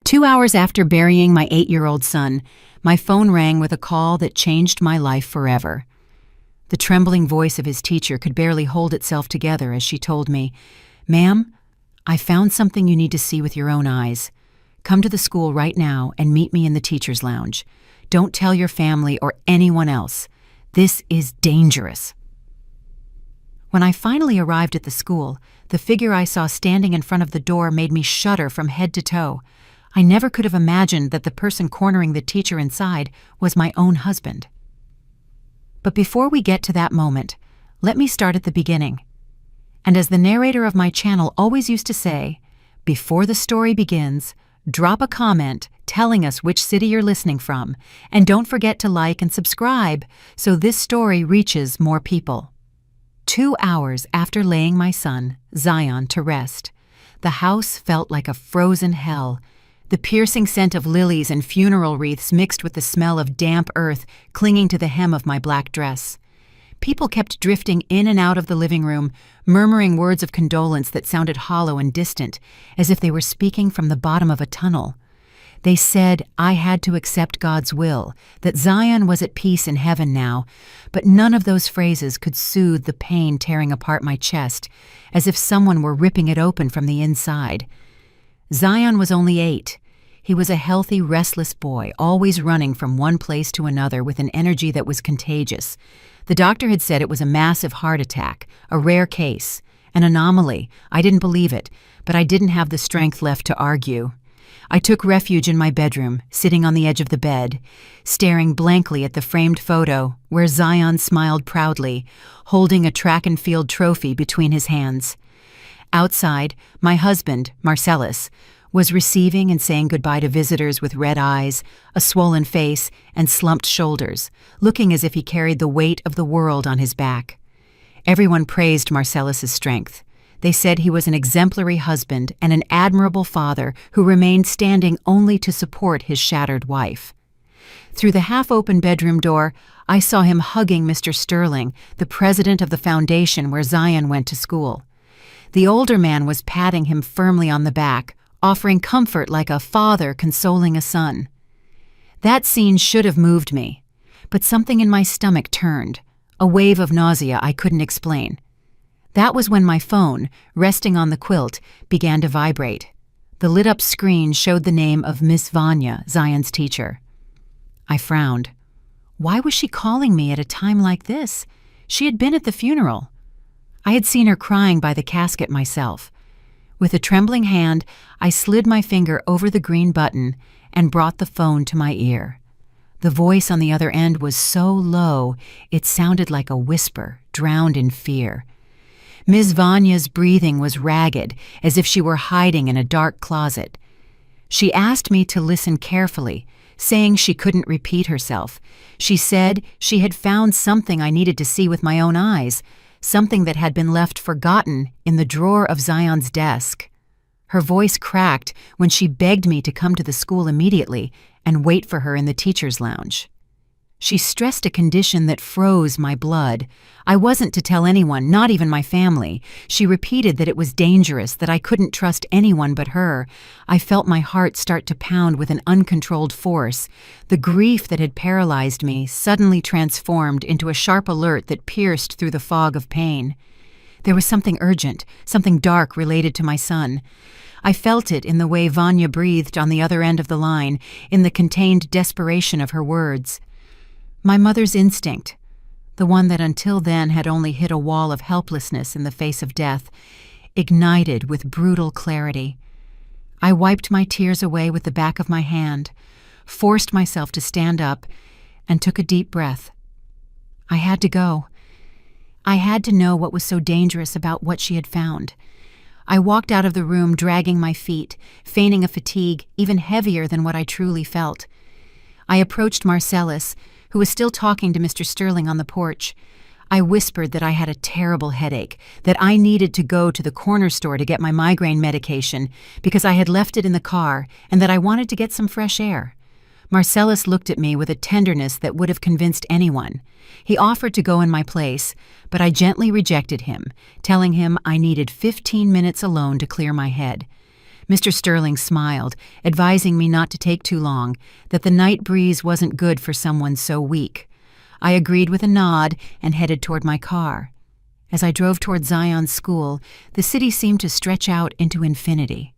2 hours after burying my 8-year-old son, my phone rang with a call that changed my life forever. The trembling voice of his teacher could barely hold itself together as she told me, "Ma'am, I found something you need to see with your own eyes. Come to the school right now and meet me in the teacher's lounge. Don't tell your family or anyone else. This is dangerous." When I finally arrived at the school, the figure I saw standing in front of the door made me shudder from head to toe. I never could have imagined that the person cornering the teacher inside was my own husband. But before we get to that moment, let me start at the beginning. And as the narrator of my channel always used to say, before the story begins, drop a comment telling us which city you're listening from, and don't forget to like and subscribe so this story reaches more people. 2 hours after laying my son, Zion, to rest, the house felt like a frozen hell. The piercing scent of lilies and funeral wreaths mixed with the smell of damp earth clinging to the hem of my black dress. People kept drifting in and out of the living room, murmuring words of condolence that sounded hollow and distant, as if they were speaking from the bottom of a tunnel. They said I had to accept God's will, that Zion was at peace in heaven now, but none of those phrases could soothe the pain tearing apart my chest, as if someone were ripping it open from the inside. Zion was only 8. He was a healthy, restless boy, always running from one place to another with an energy that was contagious. The doctor had said it was a massive heart attack, a rare case, an anomaly. I didn't believe it, but I didn't have the strength left to argue. I took refuge in my bedroom, sitting on the edge of the bed, staring blankly at the framed photo where Zion smiled proudly, holding a track and field trophy between his hands. Outside, my husband, Marcellus, was receiving and saying goodbye to visitors with red eyes, a swollen face, and slumped shoulders, looking as if he carried the weight of the world on his back. Everyone praised Marcellus's strength. They said he was an exemplary husband and an admirable father who remained standing only to support his shattered wife. Through the half-open bedroom door, I saw him hugging Mr. Sterling, the president of the foundation where Zion went to school. The older man was patting him firmly on the back, offering comfort like a father consoling a son. That scene should have moved me, but something in my stomach turned, a wave of nausea I couldn't explain. That was when my phone, resting on the quilt, began to vibrate. The lit-up screen showed the name of Miss Vanya, Zion's teacher. I frowned. Why was she calling me at a time like this? She had been at the funeral. I had seen her crying by the casket myself. With a trembling hand, I slid my finger over the green button and brought the phone to my ear. The voice on the other end was so low, it sounded like a whisper, drowned in fear. Ms. Vanya's breathing was ragged, as if she were hiding in a dark closet. She asked me to listen carefully, saying she couldn't repeat herself. She said she had found something I needed to see with my own eyes, something that had been left forgotten in the drawer of Zion's desk. Her voice cracked when she begged me to come to the school immediately and wait for her in the teacher's lounge. She stressed a condition that froze my blood. I wasn't to tell anyone, not even my family. She repeated that it was dangerous, that I couldn't trust anyone but her. I felt my heart start to pound with an uncontrolled force. The grief that had paralyzed me suddenly transformed into a sharp alert that pierced through the fog of pain. There was something urgent, something dark related to my son. I felt it in the way Vanya breathed on the other end of the line, in the contained desperation of her words. My mother's instinct, the one that until then had only hit a wall of helplessness in the face of death, ignited with brutal clarity. I wiped my tears away with the back of my hand, forced myself to stand up, and took a deep breath. I had to go. I had to know what was so dangerous about what she had found. I walked out of the room dragging my feet, feigning a fatigue even heavier than what I truly felt. I approached Marcellus, who was still talking to Mr. Sterling on the porch. I whispered that I had a terrible headache, that I needed to go to the corner store to get my migraine medication because I had left it in the car, and that I wanted to get some fresh air. Marcellus looked at me with a tenderness that would have convinced anyone. He offered to go in my place, but I gently rejected him, telling him I needed 15 minutes alone to clear my head. Mr. Sterling smiled, advising me not to take too long, that the night breeze wasn't good for someone so weak. I agreed with a nod and headed toward my car. As I drove toward Zion's school, the city seemed to stretch out into infinity.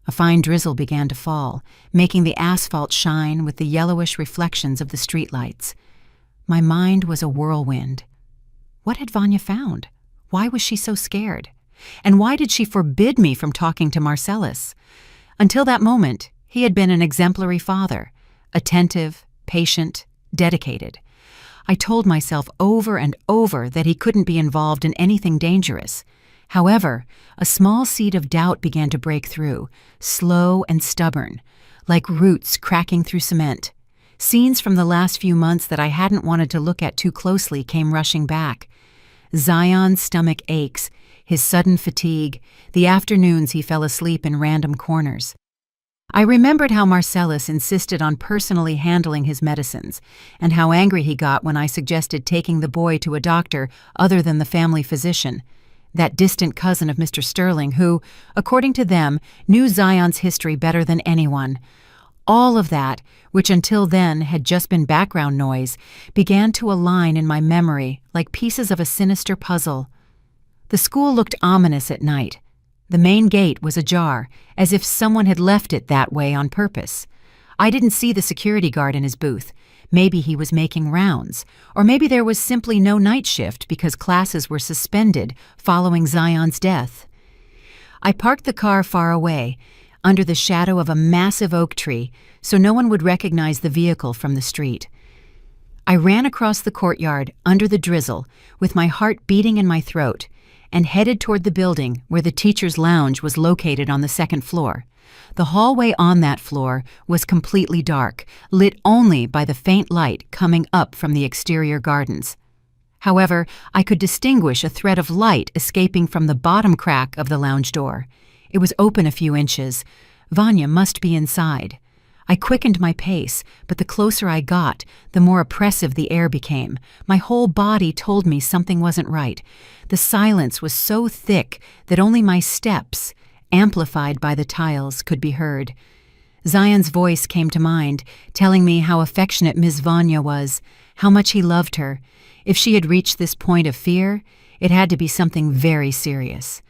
A fine drizzle began to fall, making the asphalt shine with the yellowish reflections of the streetlights. My mind was a whirlwind. What had Vanya found? Why was she so scared? And why did she forbid me from talking to Marcellus? Until that moment, he had been an exemplary father, attentive, patient, dedicated. I told myself over and over that he couldn't be involved in anything dangerous. However, a small seed of doubt began to break through, slow and stubborn, like roots cracking through cement. Scenes from the last few months that I hadn't wanted to look at too closely came rushing back. Zion's stomach aches, his sudden fatigue, the afternoons he fell asleep in random corners. I remembered how Marcellus insisted on personally handling his medicines, and how angry he got when I suggested taking the boy to a doctor other than the family physician, that distant cousin of Mr. Sterling who, according to them, knew Zion's history better than anyone. All of that, which until then had just been background noise, began to align in my memory like pieces of a sinister puzzle. The school looked ominous at night. The main gate was ajar, as if someone had left it that way on purpose. I didn't see the security guard in his booth. Maybe he was making rounds, or maybe there was simply no night shift because classes were suspended following Zion's death. I parked the car far away, under the shadow of a massive oak tree, so no one would recognize the vehicle from the street. I ran across the courtyard under the drizzle, with my heart beating in my throat, and headed toward the building where the teacher's lounge was located on the second floor. The hallway on that floor was completely dark, lit only by the faint light coming up from the exterior gardens. However, I could distinguish a thread of light escaping from the bottom crack of the lounge door. It was open a few inches. Vanya must be inside. I quickened my pace, but the closer I got, the more oppressive the air became. My whole body told me something wasn't right. The silence was so thick that only my steps, amplified by the tiles, could be heard. Zion's voice came to mind, telling me how affectionate Miss Vanya was, how much he loved her. If she had reached this point of fear, it had to be something very serious.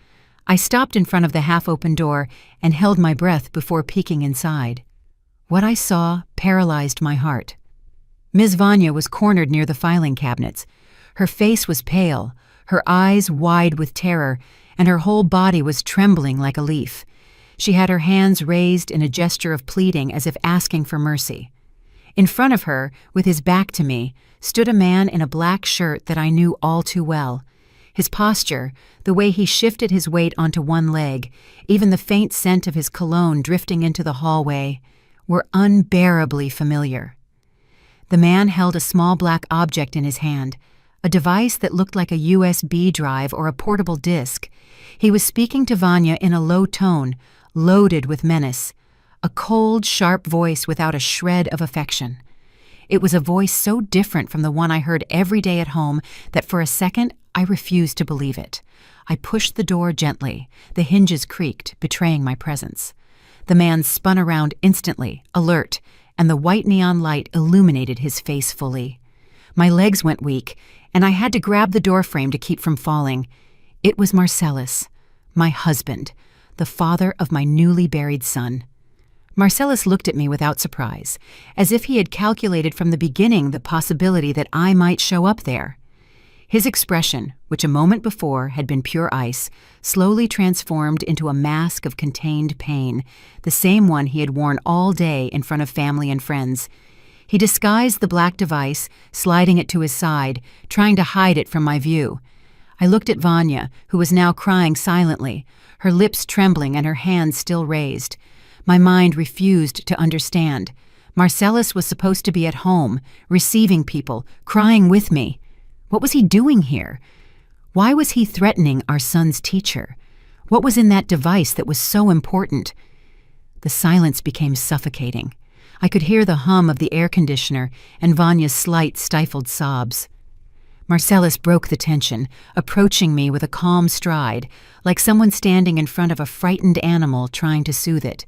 I stopped in front of the half-open door and held my breath before peeking inside. What I saw paralyzed my heart. Ms. Vanya was cornered near the filing cabinets. Her face was pale, her eyes wide with terror, and her whole body was trembling like a leaf. She had her hands raised in a gesture of pleading as if asking for mercy. In front of her, with his back to me, stood a man in a black shirt that I knew all too well. His posture, the way he shifted his weight onto one leg, even the faint scent of his cologne drifting into the hallway, were unbearably familiar. The man held a small black object in his hand, a device that looked like a USB drive or a portable disk. He was speaking to Vanya in a low tone, loaded with menace, a cold, sharp voice without a shred of affection. It was a voice so different from the one I heard every day at home that for a second I refused to believe it. I pushed the door gently. The hinges creaked, betraying my presence. The man spun around instantly, alert, and the white neon light illuminated his face fully. My legs went weak, and I had to grab the doorframe to keep from falling. It was Marcellus, my husband, the father of my newly buried son. Marcellus looked at me without surprise, as if he had calculated from the beginning the possibility that I might show up there. His expression, which a moment before had been pure ice, slowly transformed into a mask of contained pain, the same one he had worn all day in front of family and friends. He disguised the black device, sliding it to his side, trying to hide it from my view. I looked at Vanya, who was now crying silently, her lips trembling and her hands still raised. My mind refused to understand. Marcellus was supposed to be at home, receiving people, crying with me. What was he doing here? Why was he threatening our son's teacher? What was in that device that was so important? The silence became suffocating. I could hear the hum of the air conditioner and Vanya's slight, stifled sobs. Marcellus broke the tension, approaching me with a calm stride, like someone standing in front of a frightened animal trying to soothe it.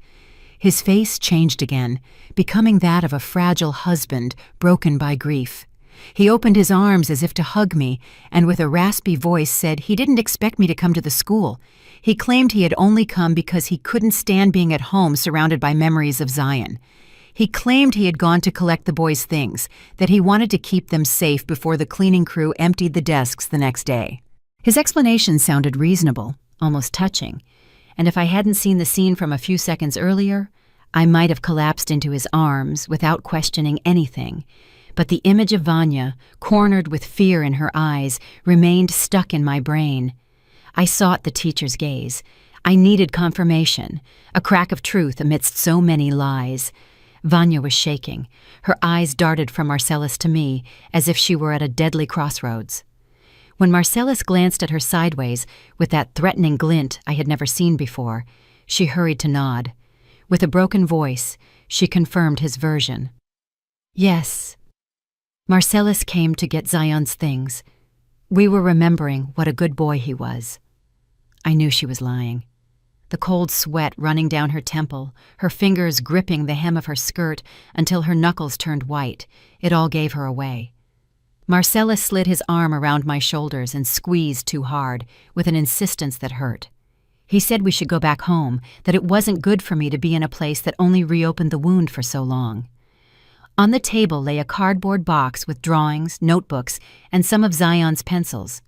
His face changed again, becoming that of a fragile husband broken by grief. He opened his arms as if to hug me, and with a raspy voice said he didn't expect me to come to the school. He claimed he had only come because he couldn't stand being at home surrounded by memories of Zion. He claimed he had gone to collect the boys' things, that he wanted to keep them safe before the cleaning crew emptied the desks the next day. His explanation sounded reasonable, almost touching, and if I hadn't seen the scene from a few seconds earlier, I might have collapsed into his arms without questioning anything. But the image of Vanya, cornered with fear in her eyes, remained stuck in my brain. I sought the teacher's gaze. I needed confirmation, a crack of truth amidst so many lies. Vanya was shaking. Her eyes darted from Marcellus to me, as if she were at a deadly crossroads. When Marcellus glanced at her sideways, with that threatening glint I had never seen before, she hurried to nod. With a broken voice, she confirmed his version. Yes. Marcellus came to get Zion's things. We were remembering what a good boy he was. I knew she was lying. The cold sweat running down her temple, her fingers gripping the hem of her skirt until her knuckles turned white, it all gave her away. Marcellus slid his arm around my shoulders and squeezed too hard, with an insistence that hurt. He said we should go back home, that it wasn't good for me to be in a place that only reopened the wound for so long. On the table lay a cardboard box with drawings, notebooks, and some of Zion's pencils.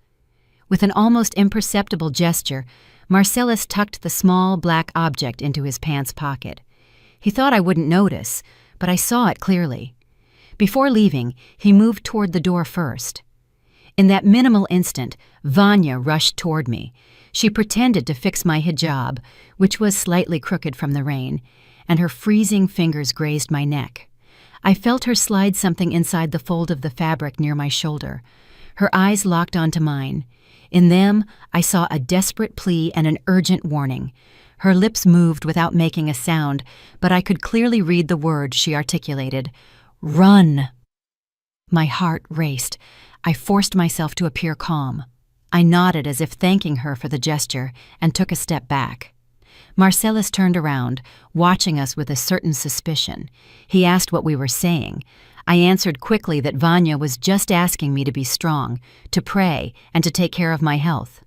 With an almost imperceptible gesture, Marcellus tucked the small black object into his pants pocket. He thought I wouldn't notice, but I saw it clearly. Before leaving, he moved toward the door first. In that minimal instant, Vanya rushed toward me. She pretended to fix my hijab, which was slightly crooked from the rain, and her freezing fingers grazed my neck. I felt her slide something inside the fold of the fabric near my shoulder. Her eyes locked onto mine. In them, I saw a desperate plea and an urgent warning. Her lips moved without making a sound, but I could clearly read the word she articulated. Run! My heart raced. I forced myself to appear calm. I nodded as if thanking her for the gesture and took a step back. Marcellus turned around, watching us with a certain suspicion. He asked what we were saying. I answered quickly that Vanya was just asking me to be strong, to pray, and to take care of my health.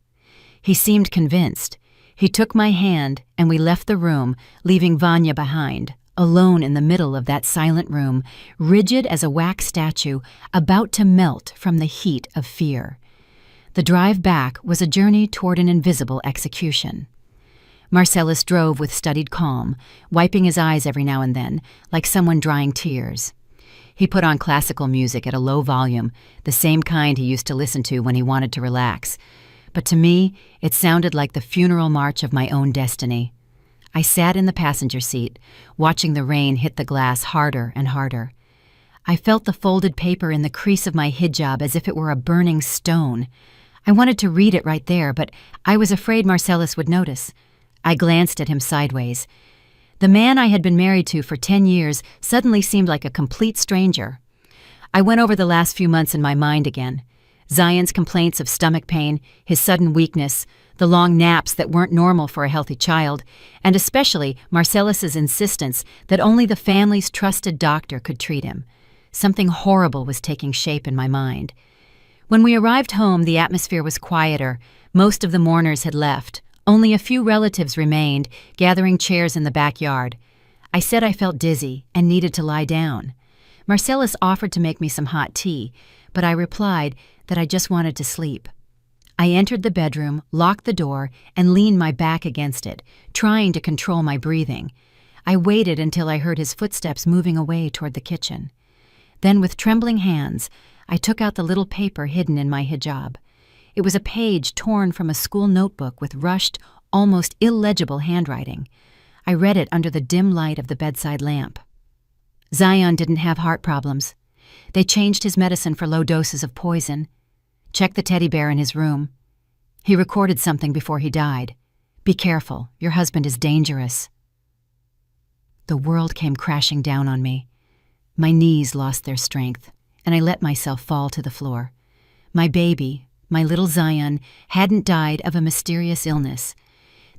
He seemed convinced. He took my hand, and we left the room, leaving Vanya behind, alone in the middle of that silent room, rigid as a wax statue, about to melt from the heat of fear. The drive back was a journey toward an invisible execution. Marcellus drove with studied calm, wiping his eyes every now and then, like someone drying tears. He put on classical music at a low volume, the same kind he used to listen to when he wanted to relax. But to me, it sounded like the funeral march of my own destiny. I sat in the passenger seat, watching the rain hit the glass harder and harder. I felt the folded paper in the crease of my hijab as if it were a burning stone. I wanted to read it right there, but I was afraid Marcellus would notice. I glanced at him sideways. The man I had been married to for 10 years suddenly seemed like a complete stranger. I went over the last few months in my mind again. Zion's complaints of stomach pain, his sudden weakness, the long naps that weren't normal for a healthy child, and especially Marcellus's insistence that only the family's trusted doctor could treat him. Something horrible was taking shape in my mind. When we arrived home, the atmosphere was quieter. Most of the mourners had left. Only a few relatives remained, gathering chairs in the backyard. I said I felt dizzy and needed to lie down. Marcellus offered to make me some hot tea, but I replied that I just wanted to sleep. I entered the bedroom, locked the door, and leaned my back against it, trying to control my breathing. I waited until I heard his footsteps moving away toward the kitchen. Then, with trembling hands, I took out the little paper hidden in my hijab. It was a page torn from a school notebook with rushed, almost illegible handwriting. I read it under the dim light of the bedside lamp. Zion didn't have heart problems. They changed his medicine for low doses of poison. Check the teddy bear in his room. He recorded something before he died. Be careful, your husband is dangerous. The world came crashing down on me. My knees lost their strength, and I let myself fall to the floor. My baby, my little Zion, hadn't died of a mysterious illness.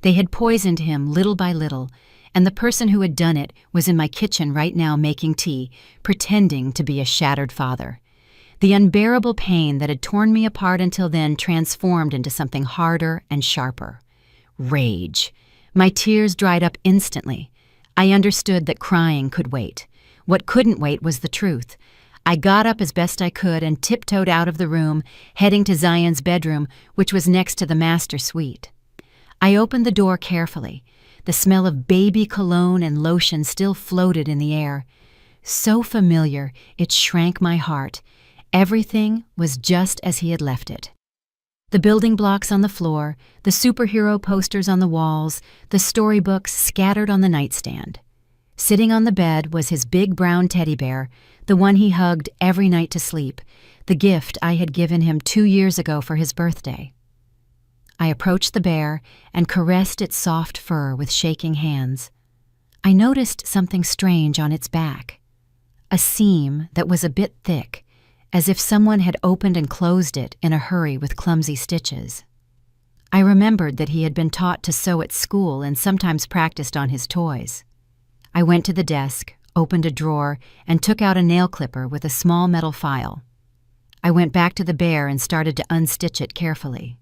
They had poisoned him little by little, and the person who had done it was in my kitchen right now making tea, pretending to be a shattered father. The unbearable pain that had torn me apart until then transformed into something harder and sharper. Rage. My tears dried up instantly. I understood that crying could wait. What couldn't wait was the truth. I got up as best I could and tiptoed out of the room, heading to Zion's bedroom, which was next to the master suite. I opened the door carefully. The smell of baby cologne and lotion still floated in the air. So familiar, it shrank my heart. Everything was just as he had left it. The building blocks on the floor, the superhero posters on the walls, the storybooks scattered on the nightstand. Sitting on the bed was his big brown teddy bear, the one he hugged every night to sleep, the gift I had given him 2 years ago for his birthday. I approached the bear and caressed its soft fur with shaking hands. I noticed something strange on its back, a seam that was a bit thick, as if someone had opened and closed it in a hurry with clumsy stitches. I remembered that he had been taught to sew at school and sometimes practiced on his toys. I went to the desk, opened a drawer, and took out a nail clipper with a small metal file. I went back to the bear and started to unstitch it carefully.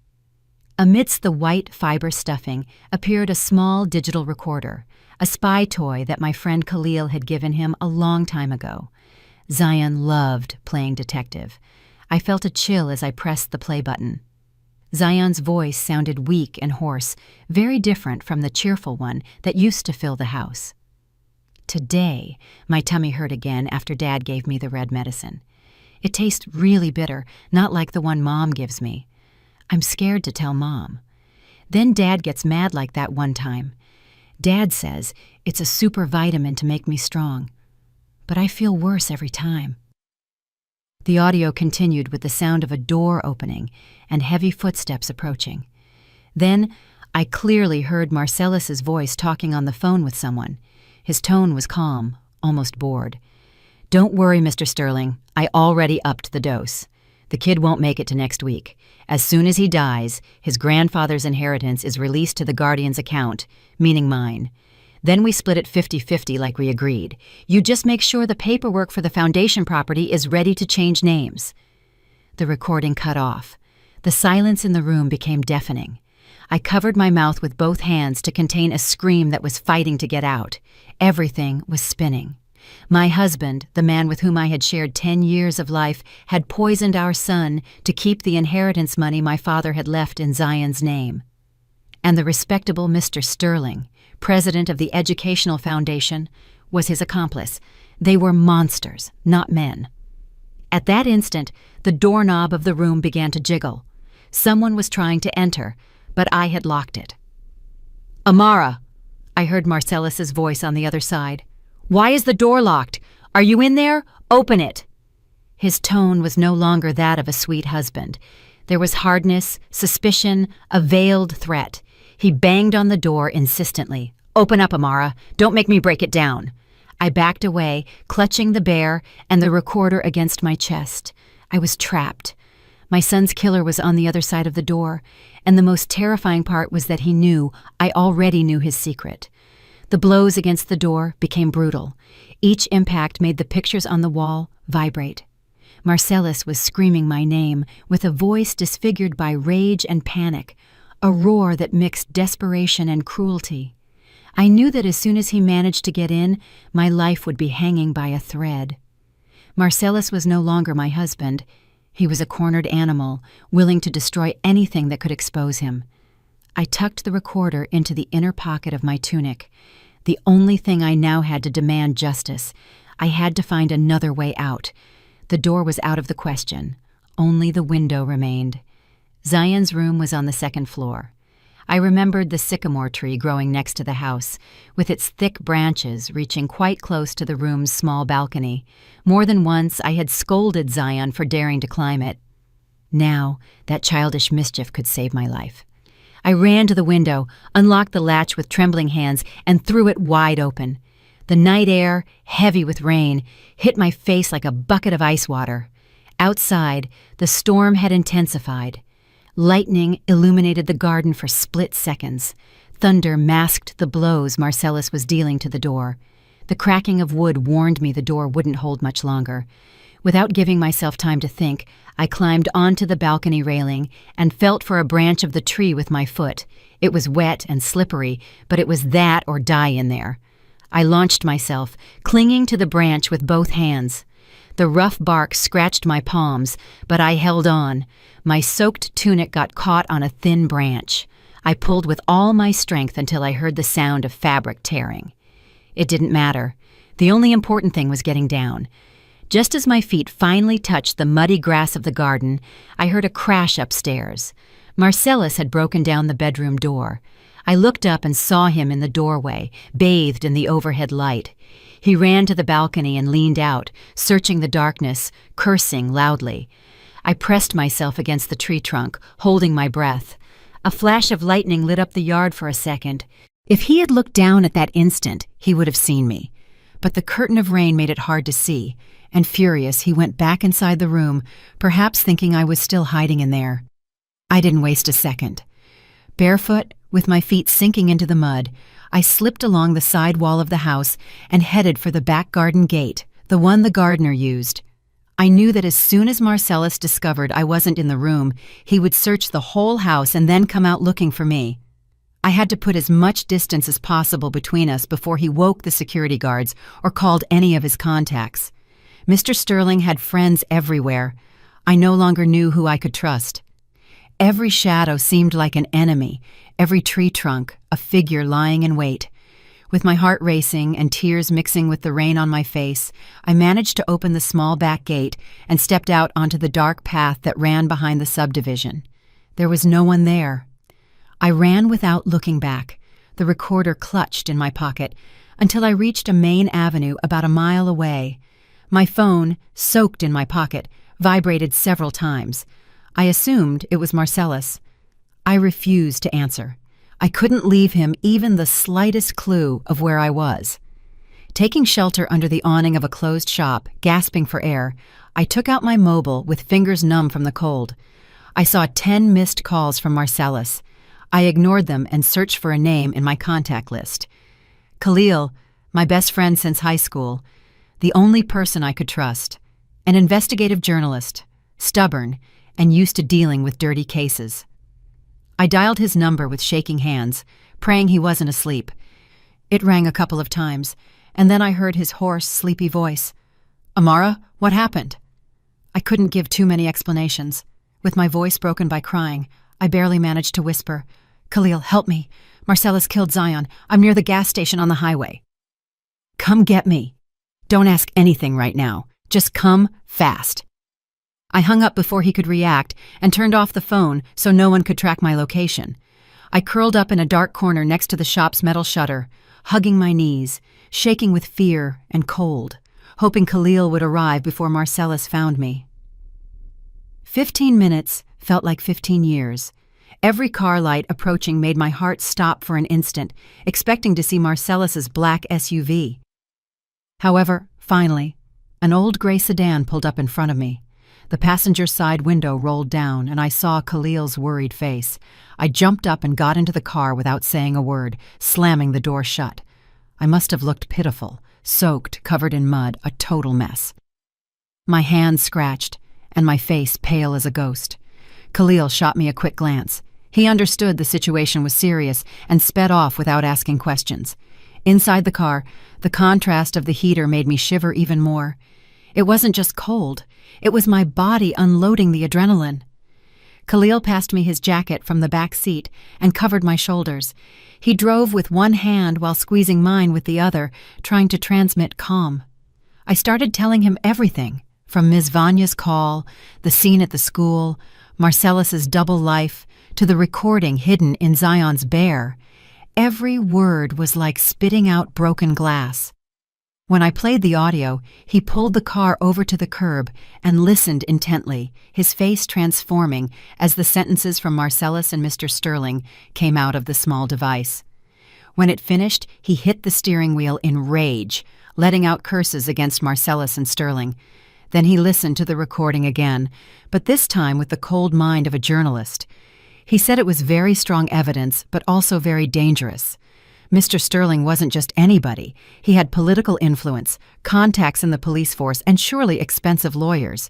Amidst the white fiber stuffing appeared a small digital recorder, a spy toy that my friend Khalil had given him a long time ago. Zion loved playing detective. I felt a chill as I pressed the play button. Zion's voice sounded weak and hoarse, very different from the cheerful one that used to fill the house. Today, my tummy hurt again after Dad gave me the red medicine. It tastes really bitter, not like the one Mom gives me. I'm scared to tell Mom. Then Dad gets mad like that one time. Dad says it's a super vitamin to make me strong. But I feel worse every time. The audio continued with the sound of a door opening and heavy footsteps approaching. Then I clearly heard Marcellus's voice talking on the phone with someone. His tone was calm, almost bored. "Don't worry, Mr. Sterling. I already upped the dose. The kid won't make it to next week. As soon as he dies, his grandfather's inheritance is released to the guardian's account, meaning mine. Then we split it 50-50 like we agreed. You just make sure the paperwork for the foundation property is ready to change names." The recording cut off. The silence in the room became deafening. I covered my mouth with both hands to contain a scream that was fighting to get out. Everything was spinning. My husband, the man with whom I had shared 10 years of life, had poisoned our son to keep the inheritance money my father had left in Zion's name. And the respectable Mr. Sterling, president of the Educational Foundation, was his accomplice. They were monsters, not men. At that instant, the doorknob of the room began to jiggle. Someone was trying to enter, but I had locked it. "Amara," I heard Marcellus's voice on the other side. "Why is the door locked? Are you in there? Open it." His tone was no longer that of a sweet husband. There was hardness, suspicion, a veiled threat. He banged on the door insistently. "Open up, Amara. Don't make me break it down." I backed away, clutching the bear and the recorder against my chest. I was trapped. My son's killer was on the other side of the door, and the most terrifying part was that he knew I already knew his secret. The blows against the door became brutal. Each impact made the pictures on the wall vibrate. Marcellus was screaming my name with a voice disfigured by rage and panic, a roar that mixed desperation and cruelty. I knew that as soon as he managed to get in, my life would be hanging by a thread. Marcellus was no longer my husband. He was a cornered animal, willing to destroy anything that could expose him. I tucked the recorder into the inner pocket of my tunic. The only thing I now had to demand justice. I had to find another way out. The door was out of the question. Only the window remained. Zion's room was on the second floor. I remembered the sycamore tree growing next to the house, with its thick branches reaching quite close to the room's small balcony. More than once I had scolded Zion for daring to climb it. Now, that childish mischief could save my life. I ran to the window, unlocked the latch with trembling hands, and threw it wide open. The night air, heavy with rain, hit my face like a bucket of ice water. Outside, the storm had intensified. Lightning illuminated the garden for split seconds. Thunder masked the blows Marcellus was dealing to the door. The cracking of wood warned me the door wouldn't hold much longer. Without giving myself time to think, I climbed onto the balcony railing and felt for a branch of the tree with my foot. It was wet and slippery, but it was that or die in there. I launched myself, clinging to the branch with both hands. The rough bark scratched my palms, but I held on. My soaked tunic got caught on a thin branch. I pulled with all my strength until I heard the sound of fabric tearing. It didn't matter. The only important thing was getting down. Just as my feet finally touched the muddy grass of the garden, I heard a crash upstairs. Marcellus had broken down the bedroom door. I looked up and saw him in the doorway, bathed in the overhead light. He ran to the balcony and leaned out, searching the darkness, cursing loudly. I pressed myself against the tree trunk, holding my breath. A flash of lightning lit up the yard for a second. If he had looked down at that instant, he would have seen me. But the curtain of rain made it hard to see, and furious, he went back inside the room, perhaps thinking I was still hiding in there. I didn't waste a second. Barefoot, with my feet sinking into the mud, I slipped along the side wall of the house and headed for the back garden gate, the one the gardener used. I knew that as soon as Marcellus discovered I wasn't in the room, he would search the whole house and then come out looking for me. I had to put as much distance as possible between us before he woke the security guards or called any of his contacts. Mr. Sterling had friends everywhere. I no longer knew who I could trust. Every shadow seemed like an enemy, every tree trunk a figure lying in wait. With my heart racing and tears mixing with the rain on my face, I managed to open the small back gate and stepped out onto the dark path that ran behind the subdivision. There was no one there. I ran without looking back, the recorder clutched in my pocket, until I reached a main avenue about a mile away. My phone, soaked in my pocket, vibrated several times. I assumed it was Marcellus. I refused to answer. I couldn't leave him even the slightest clue of where I was. Taking shelter under the awning of a closed shop, gasping for air, I took out my mobile with fingers numb from the cold. I saw 10 missed calls from Marcellus. I ignored them and searched for a name in my contact list. Khalil, my best friend since high school, the only person I could trust, an investigative journalist, stubborn, and used to dealing with dirty cases. I dialed his number with shaking hands, praying he wasn't asleep. It rang a couple of times, and then I heard his hoarse, sleepy voice. "Amara, what happened?" I couldn't give too many explanations. With my voice broken by crying, I barely managed to whisper, "Khalil, help me. Marcellus killed Zion. I'm near the gas station on the highway." "Come get me. Don't ask anything right now. Just come fast." I hung up before he could react and turned off the phone so no one could track my location. I curled up in a dark corner next to the shop's metal shutter, hugging my knees, shaking with fear and cold, hoping Khalil would arrive before Marcellus found me. 15 minutes felt like 15 years. Every car light approaching made my heart stop for an instant, expecting to see Marcellus's black SUV. However, finally, an old gray sedan pulled up in front of me. The passenger side window rolled down, and I saw Khalil's worried face. I jumped up and got into the car without saying a word, slamming the door shut. I must have looked pitiful, soaked, covered in mud, a total mess. My hands scratched, and my face pale as a ghost. Khalil shot me a quick glance. He understood the situation was serious and sped off without asking questions. Inside the car, the contrast of the heater made me shiver even more. It wasn't just cold. It was my body unloading the adrenaline. Khalil passed me his jacket from the back seat and covered my shoulders. He drove with one hand while squeezing mine with the other, trying to transmit calm. I started telling him everything, from Ms. Vanya's call, the scene at the school, Marcellus's double life, to the recording hidden in Zion's bear. Every word was like spitting out broken glass. When I played the audio, he pulled the car over to the curb and listened intently, his face transforming as the sentences from Marcellus and Mr. Sterling came out of the small device. When it finished, he hit the steering wheel in rage, letting out curses against Marcellus and Sterling. Then he listened to the recording again, but this time with the cold mind of a journalist. He said it was very strong evidence, but also very dangerous. Mr. Sterling wasn't just anybody. He had political influence, contacts in the police force, and surely expensive lawyers.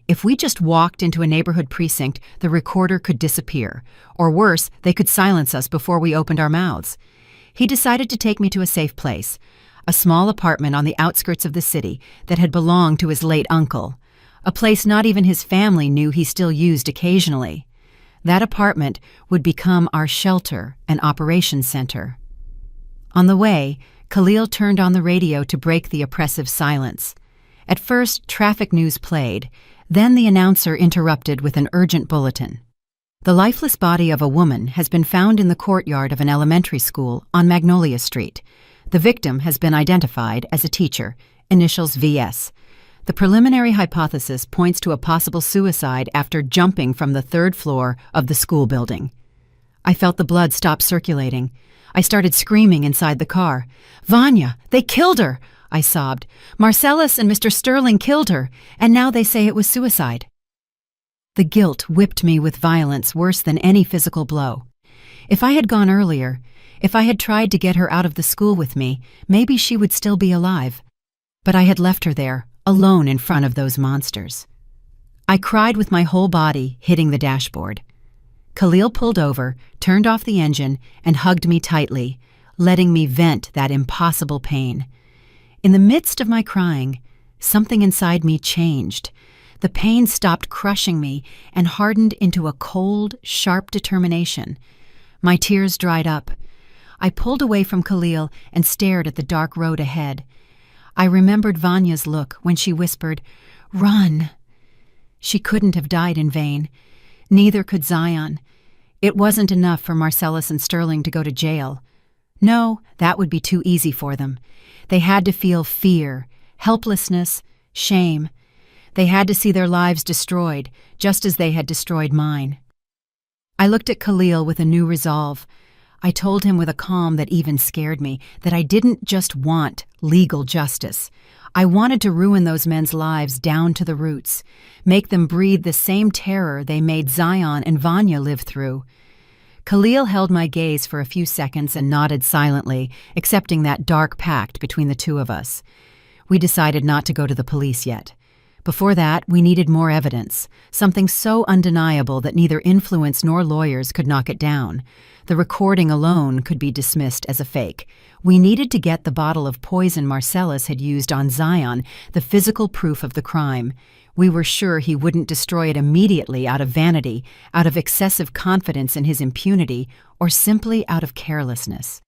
If we just walked into a neighborhood precinct, the recorder could disappear. Or worse, they could silence us before we opened our mouths. He decided to take me to a safe place, a small apartment on the outskirts of the city that had belonged to his late uncle, a place not even his family knew he still used occasionally. That apartment would become our shelter and operations center. On the way, Khalil turned on the radio to break the oppressive silence. At first, traffic news played. Then the announcer interrupted with an urgent bulletin. The lifeless body of a woman has been found in the courtyard of an elementary school on Magnolia Street. The victim has been identified as a teacher, initials VS. The preliminary hypothesis points to a possible suicide after jumping from the third floor of the school building. I felt the blood stop circulating. I started screaming inside the car. "Vanya, they killed her!" I sobbed. "Marcellus and Mr. Sterling killed her, and now they say it was suicide." The guilt whipped me with violence worse than any physical blow. If I had gone earlier, if I had tried to get her out of the school with me, maybe she would still be alive. But I had left her there, alone in front of those monsters. I cried with my whole body, hitting the dashboard. Khalil pulled over, turned off the engine, and hugged me tightly, letting me vent that impossible pain. In the midst of my crying, something inside me changed. The pain stopped crushing me and hardened into a cold, sharp determination. My tears dried up. I pulled away from Khalil and stared at the dark road ahead. I remembered Vanya's look when she whispered, "Run." She couldn't have died in vain. Neither could Zion. It wasn't enough for Marcellus and Sterling to go to jail. No, that would be too easy for them. They had to feel fear, helplessness, shame. They had to see their lives destroyed, just as they had destroyed mine. I looked at Khalil with a new resolve. I told him with a calm that even scared me that I didn't just want legal justice. I wanted to ruin those men's lives down to the roots, make them breathe the same terror they made Zion and Vanya live through. Khalil held my gaze for a few seconds and nodded silently, accepting that dark pact between the two of us. We decided not to go to the police yet. Before that, we needed more evidence, something so undeniable that neither influence nor lawyers could knock it down. The recording alone could be dismissed as a fake. We needed to get the bottle of poison Marcellus had used on Zion, the physical proof of the crime. We were sure he wouldn't destroy it immediately out of vanity, out of excessive confidence in his impunity, or simply out of carelessness.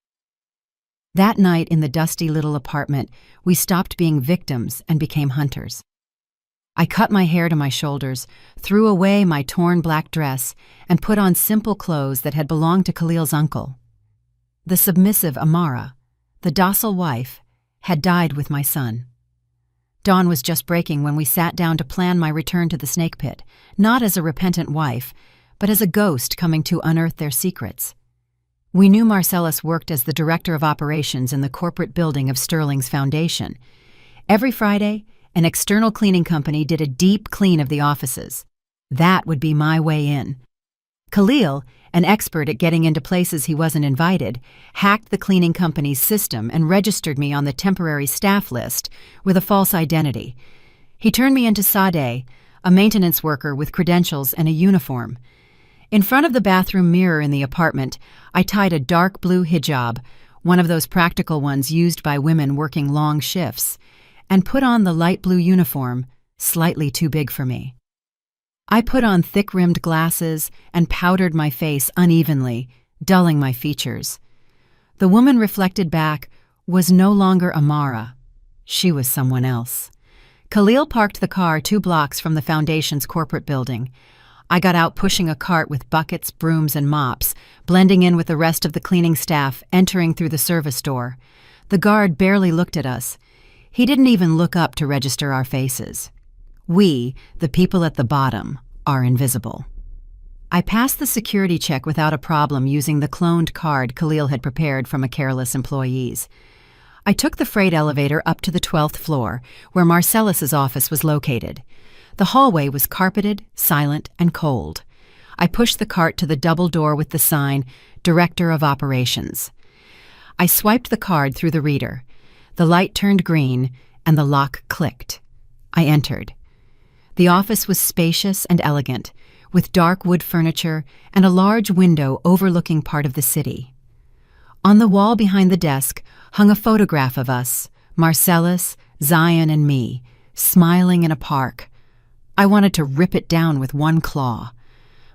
That night in the dusty little apartment, we stopped being victims and became hunters. I cut my hair to my shoulders, threw away my torn black dress, and put on simple clothes that had belonged to Khalil's uncle. The submissive Amara, the docile wife, had died with my son. Dawn was just breaking when we sat down to plan my return to the snake pit, not as a repentant wife, but as a ghost coming to unearth their secrets. We knew Marcellus worked as the director of operations in the corporate building of Sterling's foundation. Every Friday, an external cleaning company did a deep clean of the offices. That would be my way in. Khalil, an expert at getting into places he wasn't invited, hacked the cleaning company's system and registered me on the temporary staff list with a false identity. He turned me into Sadeh, a maintenance worker with credentials and a uniform. In front of the bathroom mirror in the apartment, I tied a dark blue hijab, one of those practical ones used by women working long shifts, and put on the light blue uniform, slightly too big for me. I put on thick-rimmed glasses and powdered my face unevenly, dulling my features. The woman reflected back was no longer Amara. She was someone else. Khalil parked the car 2 blocks from the foundation's corporate building. I got out pushing a cart with buckets, brooms, and mops, blending in with the rest of the cleaning staff, entering through the service door. The guard barely looked at us. He didn't even look up to register our faces. We, the people at the bottom, are invisible. I passed the security check without a problem using the cloned card Khalil had prepared from a careless employee's. I took the freight elevator up to the 12th floor, where Marcellus's office was located. The hallway was carpeted, silent, and cold. I pushed the cart to the double door with the sign, Director of Operations. I swiped the card through the reader. The light turned green, and the lock clicked. I entered. The office was spacious and elegant, with dark wood furniture and a large window overlooking part of the city. On the wall behind the desk hung a photograph of us, Marcellus, Zion, and me, smiling in a park. I wanted to rip it down with one claw.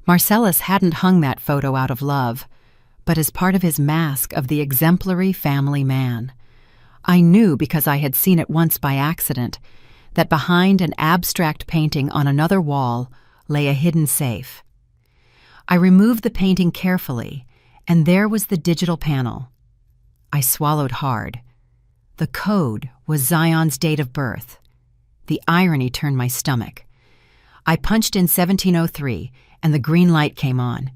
Marcellus hadn't hung that photo out of love, but as part of his mask of the exemplary family man. I knew, because I had seen it once by accident, that behind an abstract painting on another wall lay a hidden safe. I removed the painting carefully, and there was the digital panel. I swallowed hard. The code was Zion's date of birth. The irony turned my stomach. I punched in 1703, and the green light came on.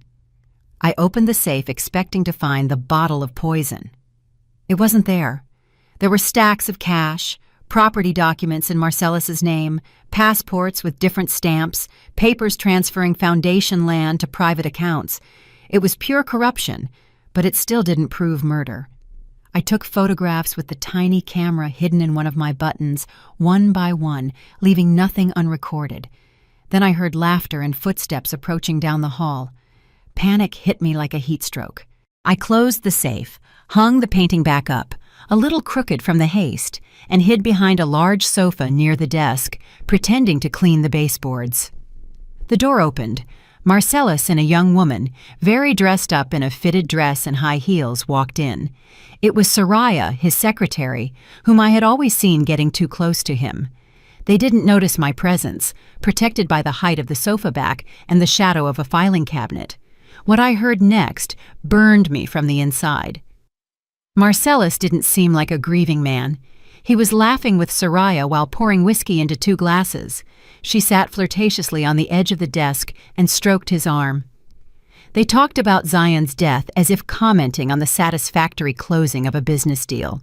I opened the safe expecting to find the bottle of poison. It wasn't there. There were stacks of cash, property documents in Marcellus's name, passports with different stamps, papers transferring foundation land to private accounts. It was pure corruption, but it still didn't prove murder. I took photographs with the tiny camera hidden in one of my buttons, one by one, leaving nothing unrecorded. Then I heard laughter and footsteps approaching down the hall. Panic hit me like a heat stroke. I closed the safe, hung the painting back up, a little crooked from the haste, and hid behind a large sofa near the desk, pretending to clean the baseboards. The door opened. Marcellus and a young woman, very dressed up in a fitted dress and high heels, walked in. It was Scarier, his secretary, whom I had always seen getting too close to him. They didn't notice my presence, protected by the height of the sofa back and the shadow of a filing cabinet. What I heard next burned me from the inside. Marcellus didn't seem like a grieving man. He was laughing with Scarier while pouring whiskey into 2 glasses. She sat flirtatiously on the edge of the desk and stroked his arm. They talked about Zion's death as if commenting on the satisfactory closing of a business deal.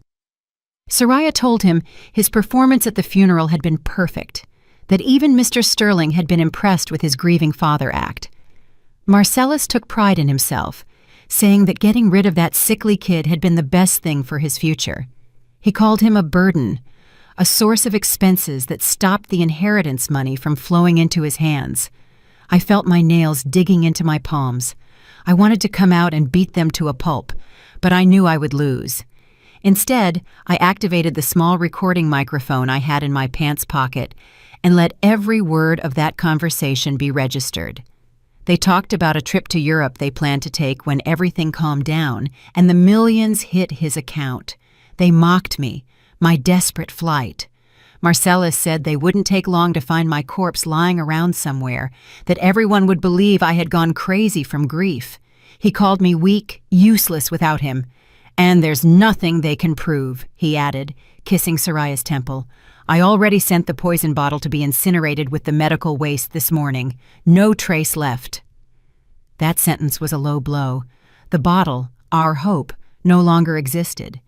Scarier told him his performance at the funeral had been perfect, that even Mr. Sterling had been impressed with his grieving father act. Marcellus took pride in himself, saying that getting rid of that sickly kid had been the best thing for his future. He called him a burden, a source of expenses that stopped the inheritance money from flowing into his hands. I felt my nails digging into my palms. I wanted to come out and beat them to a pulp, but I knew I would lose. Instead, I activated the small recording microphone I had in my pants pocket and let every word of that conversation be registered. They talked about a trip to Europe they planned to take when everything calmed down and the millions hit his account. They mocked me, my desperate flight. Marcellus said they wouldn't take long to find my corpse lying around somewhere, that everyone would believe I had gone crazy from grief. He called me weak, useless without him. And there's nothing they can prove, he added, kissing Scaria's temple. I already sent the poison bottle to be incinerated with the medical waste this morning. No trace left. That sentence was a low blow. The bottle, our hope, no longer existed.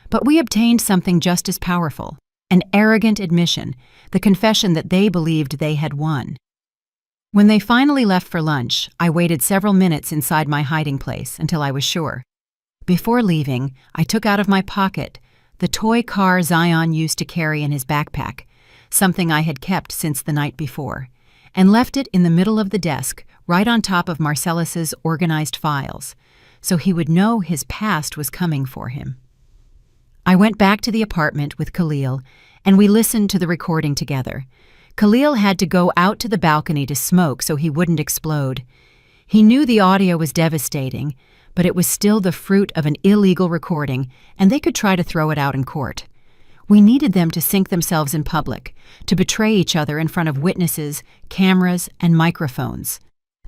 But we obtained something just as powerful, an arrogant admission, the confession that they believed they had won. When they finally left for lunch, I waited several minutes inside my hiding place until I was sure. Before leaving, I took out of my pocket the toy car Zion used to carry in his backpack, something I had kept since the night before, and left it in the middle of the desk, right on top of Marcellus's organized files, so he would know his past was coming for him. I went back to the apartment with Khalil, and we listened to the recording together. Khalil had to go out to the balcony to smoke so he wouldn't explode. He knew the audio was devastating, but it was still the fruit of an illegal recording, and they could try to throw it out in court. We needed them to sink themselves in public, to betray each other in front of witnesses, cameras, and microphones.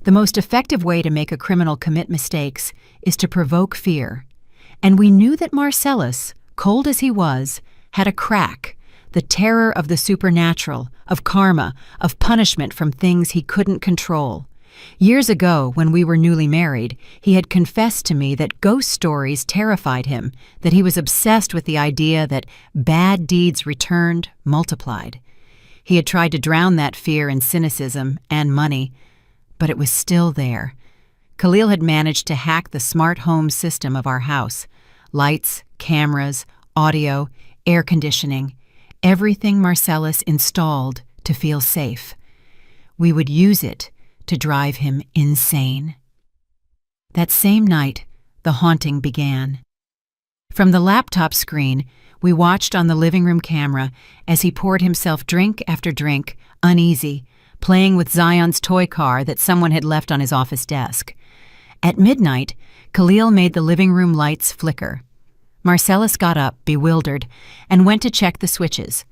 The most effective way to make a criminal commit mistakes is to provoke fear. And we knew that Marcellus, cold as he was, had a crack, the terror of the supernatural, of karma, of punishment from things he couldn't control. Years ago, when we were newly married, he had confessed to me that ghost stories terrified him, that he was obsessed with the idea that bad deeds returned, multiplied. He had tried to drown that fear in cynicism and money, but it was still there. Khalil had managed to hack the smart home system of our house. Lights, cameras, audio, air conditioning, everything Marcellus installed to feel safe. We would use it to drive him insane. That same night, the haunting began. From the laptop screen, we watched on the living room camera as he poured himself drink after drink, uneasy, playing with Zion's toy car that someone had left on his office desk. At midnight, Khalil made the living room lights flicker. Marcellus got up, bewildered, and went to check the switches.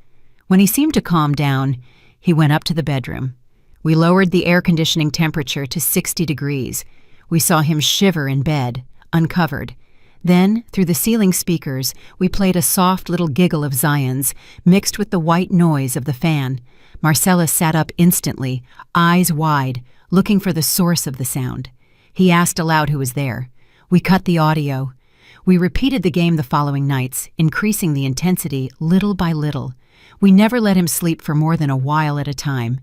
When he seemed to calm down, he went up to the bedroom. We lowered the air conditioning temperature to 60 degrees. We saw him shiver in bed, uncovered. Then, through the ceiling speakers, we played a soft little giggle of Zion's, mixed with the white noise of the fan. Marcellus sat up instantly, eyes wide, looking for the source of the sound. He asked aloud who was there. We cut the audio. We repeated the game the following nights, increasing the intensity little by little. We never let him sleep for more than a while at a time.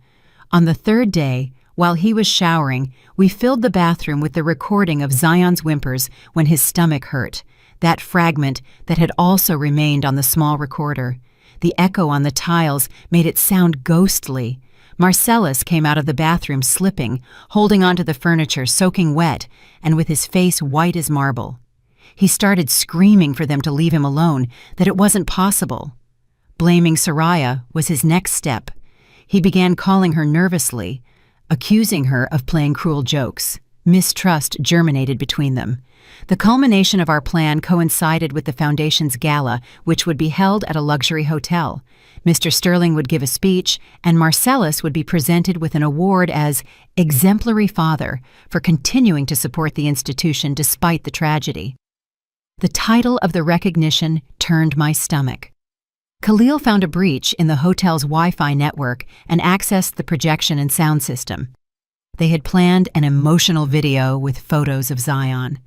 On the third day, while he was showering, we filled the bathroom with the recording of Zion's whimpers when his stomach hurt, that fragment that had also remained on the small recorder. The echo on the tiles made it sound ghostly. Marcellus came out of the bathroom slipping, holding onto the furniture, soaking wet, and with his face white as marble. He started screaming for them to leave him alone, that it wasn't possible. Blaming Soraya was his next step. He began calling her nervously, accusing her of playing cruel jokes. Mistrust germinated between them. The culmination of our plan coincided with the Foundation's gala, which would be held at a luxury hotel. Mr. Sterling would give a speech, and Marcellus would be presented with an award as exemplary father for continuing to support the institution despite the tragedy. The title of the recognition turned my stomach. Khalil found a breach in the hotel's Wi-Fi network and accessed the projection and sound system. They had planned an emotional video with photos of Zion.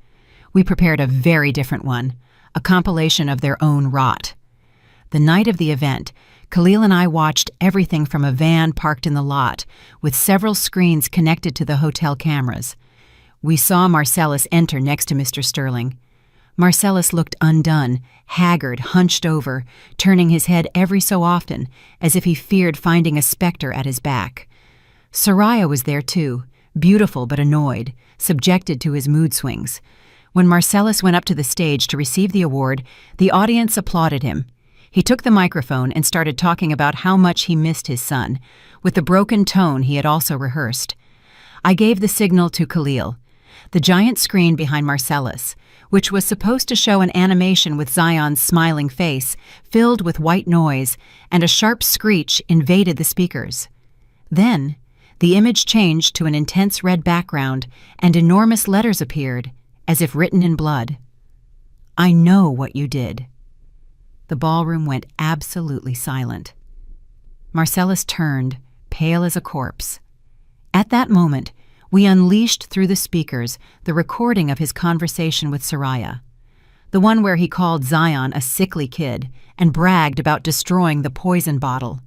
We prepared a very different one, a compilation of their own rot. The night of the event, Khalil and I watched everything from a van parked in the lot, with several screens connected to the hotel cameras. We saw Marcellus enter next to Mr. Sterling. Marcellus looked undone, haggard, hunched over, turning his head every so often, as if he feared finding a specter at his back. Soraya was there too, beautiful but annoyed, subjected to his mood swings. When Marcellus went up to the stage to receive the award, the audience applauded him. He took the microphone and started talking about how much he missed his son, with the broken tone he had also rehearsed. I gave the signal to Khalil. The giant screen behind Marcellus, which was supposed to show an animation with Zion's smiling face, filled with white noise, and a sharp screech invaded the speakers. Then, the image changed to an intense red background, and enormous letters appeared, as if written in blood. "I know what you did." The ballroom went absolutely silent. Marcellus turned, pale as a corpse. At that moment, we unleashed through the speakers the recording of his conversation with Soraya, the one where he called Zion a sickly kid and bragged about destroying the poison bottle.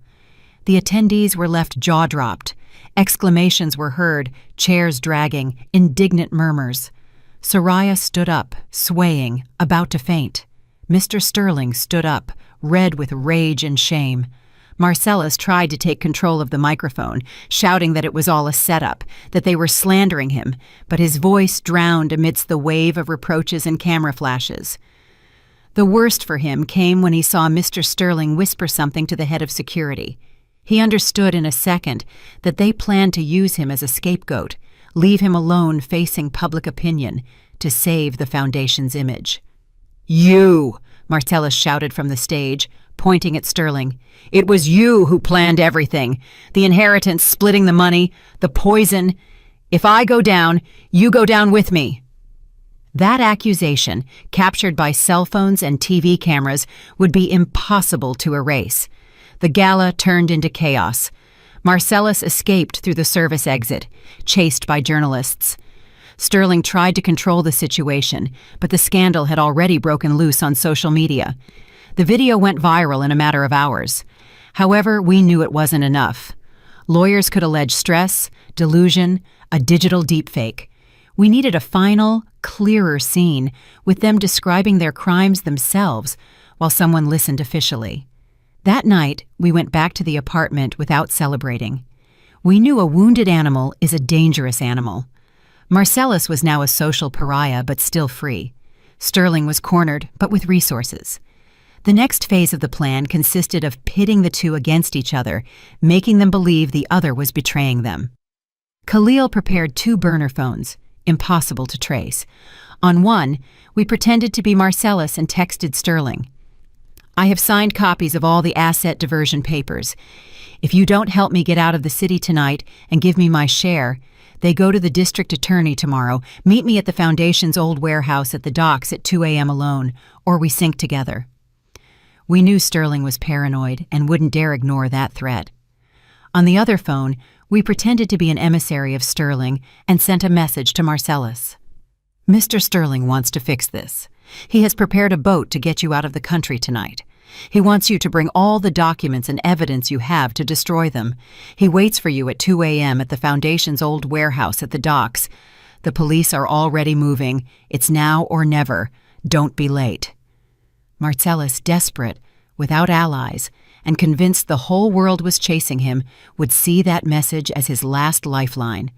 The attendees were left jaw-dropped. Exclamations were heard, chairs dragging, indignant murmurs. Soraya stood up, swaying, about to faint. Mr. Sterling stood up, red with rage and shame. Marcellus tried to take control of the microphone, shouting that it was all a setup, that they were slandering him, but his voice drowned amidst the wave of reproaches and camera flashes. The worst for him came when he saw Mr. Sterling whisper something to the head of security. He understood in a second that they planned to use him as a scapegoat, leave him alone facing public opinion, to save the Foundation's image. "You!" Marcellus shouted from the stage, pointing at Sterling. "It was you who planned everything. The inheritance, splitting the money, the poison. If I go down, you go down with me." That accusation, captured by cell phones and TV cameras, would be impossible to erase. The gala turned into chaos. Marcellus escaped through the service exit, chased by journalists. Sterling tried to control the situation, but the scandal had already broken loose on social media. The video went viral in a matter of hours. However, we knew it wasn't enough. Lawyers could allege stress, delusion, a digital deepfake. We needed a final, clearer scene, with them describing their crimes themselves, while someone listened officially. That night, we went back to the apartment without celebrating. We knew a wounded animal is a dangerous animal. Marcellus was now a social pariah, but still free. Sterling was cornered, but with resources. The next phase of the plan consisted of pitting the two against each other, making them believe the other was betraying them. Khalil prepared 2 burner phones, impossible to trace. On one, we pretended to be Marcellus and texted Sterling. "I have signed copies of all the asset diversion papers. If you don't help me get out of the city tonight and give me my share, they go to the district attorney tomorrow. Meet me at the Foundation's old warehouse at the docks at 2 a.m. alone, or we sink together." We knew Sterling was paranoid and wouldn't dare ignore that threat. On the other phone, we pretended to be an emissary of Sterling and sent a message to Marcellus. "Mr. Sterling wants to fix this. He has prepared a boat to get you out of the country tonight. He wants you to bring all the documents and evidence you have to destroy them. He waits for you at 2 a.m. at the Foundation's old warehouse at the docks. The police are already moving. It's now or never. Don't be late." Marcellus, desperate, without allies, and convinced the whole world was chasing him, would see that message as his last lifeline.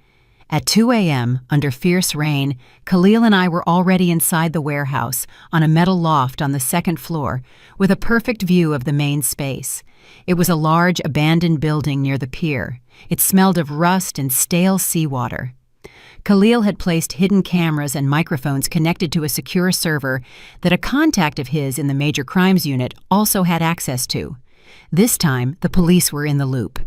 At 2 a.m., under fierce rain, Khalil and I were already inside the warehouse, on a metal loft on the 2nd floor, with a perfect view of the main space. It was a large, abandoned building near the pier. It smelled of rust and stale seawater. Khalil had placed hidden cameras and microphones connected to a secure server that a contact of his in the Major Crimes Unit also had access to. This time, the police were in the loop.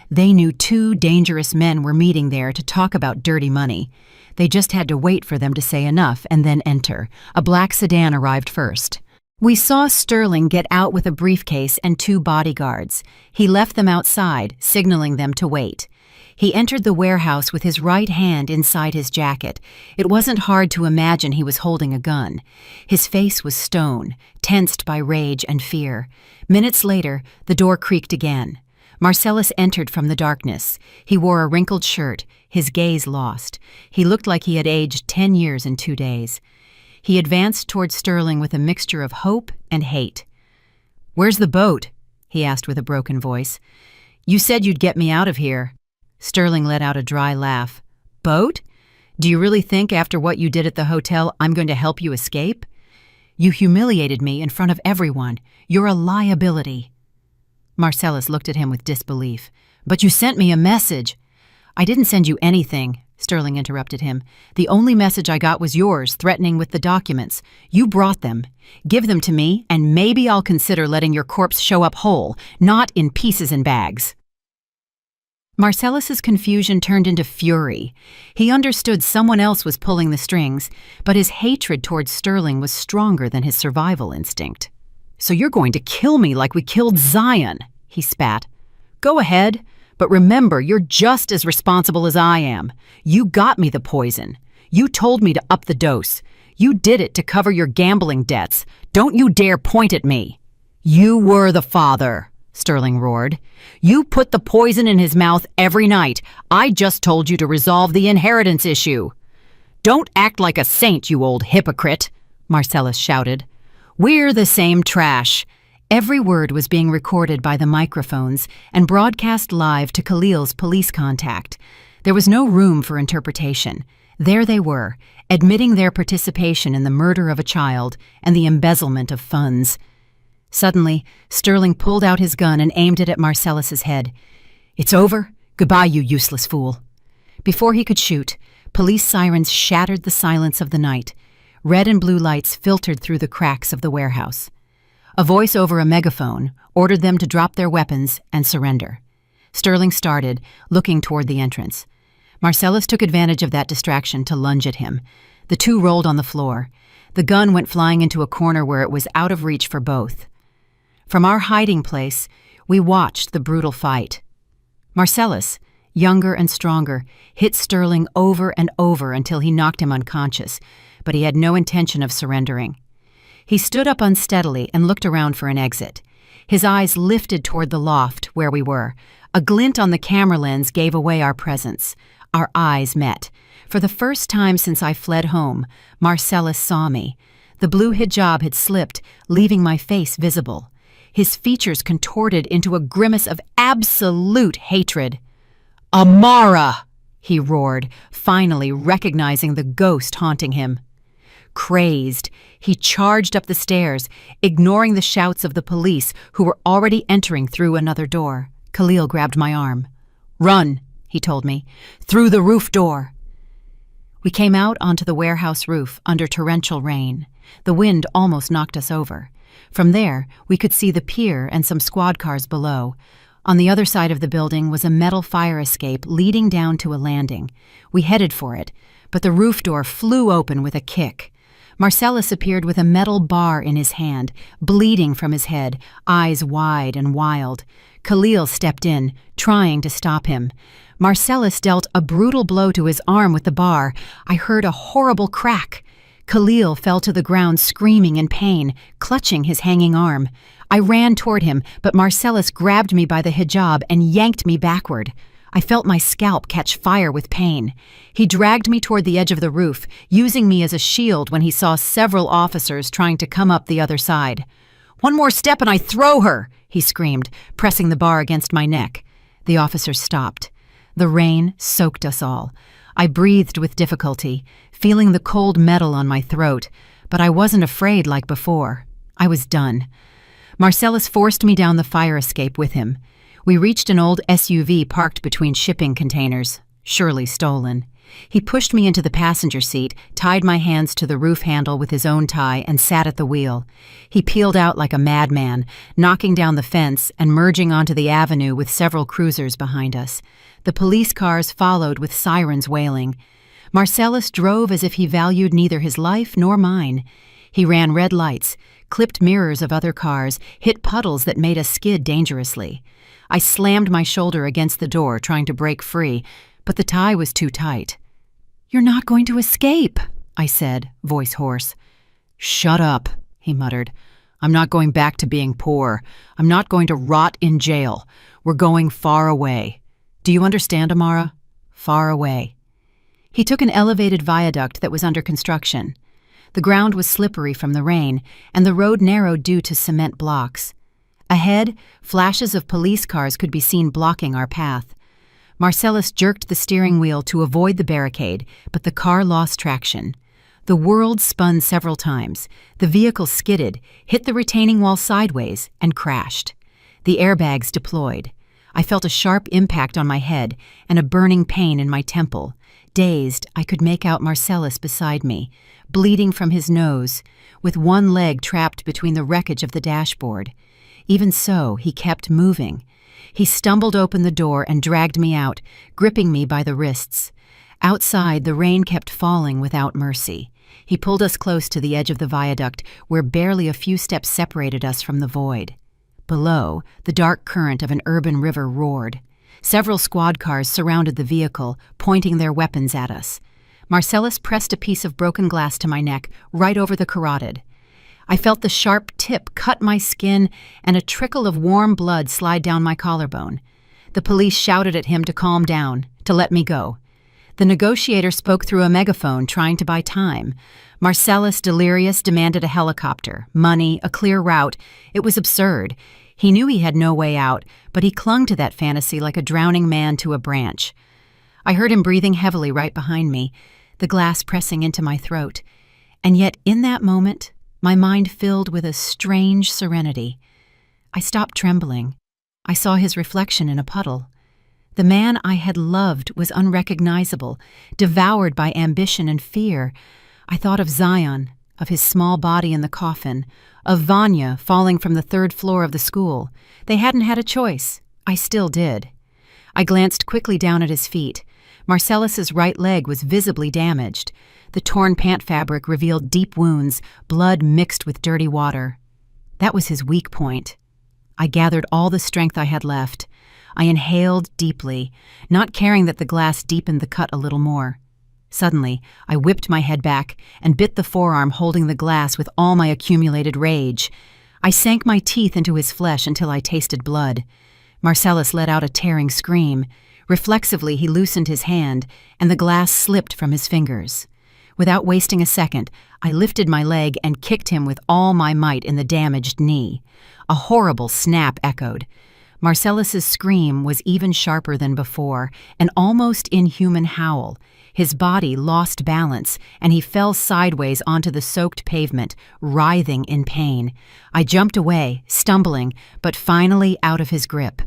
They knew 2 dangerous men were meeting there to talk about dirty money. They just had to wait for them to say enough and then enter. A black sedan arrived first. We saw Sterling get out with a briefcase and 2 bodyguards. He left them outside, signaling them to wait. He entered the warehouse with his right hand inside his jacket. It wasn't hard to imagine he was holding a gun. His face was stone, tensed by rage and fear. Minutes later, the door creaked again. Marcellus entered from the darkness. He wore a wrinkled shirt, his gaze lost. He looked like he had aged 10 years in 2 days. He advanced toward Sterling with a mixture of hope and hate. "Where's the boat?" he asked with a broken voice. "You said you'd get me out of here." Sterling let out a dry laugh. "Boat? Do you really think after what you did at the hotel I'm going to help you escape? You humiliated me in front of everyone. You're a liability." Marcellus looked at him with disbelief. "But you sent me a message." "I didn't send you anything," Sterling interrupted him. "The only message I got was yours, threatening with the documents. You brought them. Give them to me, and maybe I'll consider letting your corpse show up whole, not in pieces and bags." Marcellus's confusion turned into fury. He understood someone else was pulling the strings, but his hatred towards Sterling was stronger than his survival instinct. "So you're going to kill me like we killed Zion," he spat. "Go ahead, but remember you're just as responsible as I am. You got me the poison. You told me to up the dose. You did it to cover your gambling debts. Don't you dare point at me." "You were the father," Sterling roared. "You put the poison in his mouth every night. I just told you to resolve the inheritance issue." "Don't act like a saint, you old hypocrite," Marcellus shouted. "We're the same trash." Every word was being recorded by the microphones and broadcast live to Khalil's police contact. There was no room for interpretation. There they were, admitting their participation in the murder of a child and the embezzlement of funds. Suddenly, Sterling pulled out his gun and aimed it at Marcellus's head. "It's over? Goodbye, you useless fool." Before he could shoot, police sirens shattered the silence of the night. Red and blue lights filtered through the cracks of the warehouse. A voice over a megaphone ordered them to drop their weapons and surrender. Sterling started, looking toward the entrance. Marcellus took advantage of that distraction to lunge at him. The 2 rolled on the floor. The gun went flying into a corner where it was out of reach for both. From our hiding place, we watched the brutal fight. Marcellus, younger and stronger, hit Sterling over and over until he knocked him unconscious, but he had no intention of surrendering. He stood up unsteadily and looked around for an exit. His eyes lifted toward the loft where we were. A glint on the camera lens gave away our presence. Our eyes met. For the first time since I fled home, Marcellus saw me. The blue hijab had slipped, leaving my face visible. His features contorted into a grimace of absolute hatred. "Amara!" he roared, finally recognizing the ghost haunting him. Crazed, he charged up the stairs, ignoring the shouts of the police who were already entering through another door. Khalil grabbed my arm. "Run," he told me, "through the roof door." We came out onto the warehouse roof under torrential rain. The wind almost knocked us over. From there, we could see the pier and some squad cars below. On the other side of the building was a metal fire escape leading down to a landing. We headed for it, but the roof door flew open with a kick. Marcellus appeared with a metal bar in his hand, bleeding from his head, eyes wide and wild. Khalil stepped in, trying to stop him. Marcellus dealt a brutal blow to his arm with the bar. I heard a horrible crack. Khalil fell to the ground screaming in pain, clutching his hanging arm. I ran toward him, but Marcellus grabbed me by the hijab and yanked me backward. I felt my scalp catch fire with pain. He dragged me toward the edge of the roof, using me as a shield when he saw several officers trying to come up the other side. "One more step and I throw her!" he screamed, pressing the bar against my neck. The officers stopped. The rain soaked us all. I breathed with difficulty, feeling the cold metal on my throat, but I wasn't afraid like before. I was done. Marcellus forced me down the fire escape with him. We reached an old SUV parked between shipping containers, surely stolen. He pushed me into the passenger seat, tied my hands to the roof handle with his own tie, and sat at the wheel. He peeled out like a madman, knocking down the fence and merging onto the avenue with several cruisers behind us. The police cars followed with sirens wailing. Marcellus drove as if he valued neither his life nor mine. He ran red lights, clipped mirrors of other cars, hit puddles that made us skid dangerously. I slammed my shoulder against the door, trying to break free, but the tie was too tight. "You're not going to escape," I said, voice hoarse. "Shut up," he muttered. "I'm not going back to being poor. I'm not going to rot in jail. We're going far away. Do you understand, Amara? Far away." He took an elevated viaduct that was under construction. The ground was slippery from the rain, and the road narrowed due to cement blocks. Ahead, flashes of police cars could be seen blocking our path. Marcellus jerked the steering wheel to avoid the barricade, but the car lost traction. The world spun several times. The vehicle skidded, hit the retaining wall sideways, and crashed. The airbags deployed. I felt a sharp impact on my head and a burning pain in my temple. Dazed, I could make out Marcellus beside me, bleeding from his nose, with one leg trapped between the wreckage of the dashboard. Even so, he kept moving. He stumbled open the door and dragged me out, gripping me by the wrists. Outside, the rain kept falling without mercy. He pulled us close to the edge of the viaduct, where barely a few steps separated us from the void. Below, the dark current of an urban river roared. Several squad cars surrounded the vehicle, pointing their weapons at us. Marcellus pressed a piece of broken glass to my neck, right over the carotid. I felt the sharp tip cut my skin and a trickle of warm blood slide down my collarbone. The police shouted at him to calm down, to let me go. The negotiator spoke through a megaphone, trying to buy time. Marcellus, delirious, demanded a helicopter, money, a clear route. It was absurd. He knew he had no way out, but he clung to that fantasy like a drowning man to a branch. I heard him breathing heavily right behind me, the glass pressing into my throat. And yet, in that moment, my mind filled with a strange serenity. I stopped trembling. I saw his reflection in a puddle. The man I had loved was unrecognizable, devoured by ambition and fear. I thought of Zion, of his small body in the coffin, of Vanya falling from the third floor of the school. They hadn't had a choice. I still did. I glanced quickly down at his feet. Marcellus's right leg was visibly damaged. The torn pant fabric revealed deep wounds, blood mixed with dirty water. That was his weak point. I gathered all the strength I had left. I inhaled deeply, not caring that the glass deepened the cut a little more. Suddenly, I whipped my head back and bit the forearm holding the glass with all my accumulated rage. I sank my teeth into his flesh until I tasted blood. Marcellus let out a tearing scream. Reflexively, he loosened his hand, and the glass slipped from his fingers. Without wasting a second, I lifted my leg and kicked him with all my might in the damaged knee. A horrible snap echoed. Marcellus's scream was even sharper than before, an almost inhuman howl. His body lost balance, and he fell sideways onto the soaked pavement, writhing in pain. I jumped away, stumbling, but finally out of his grip.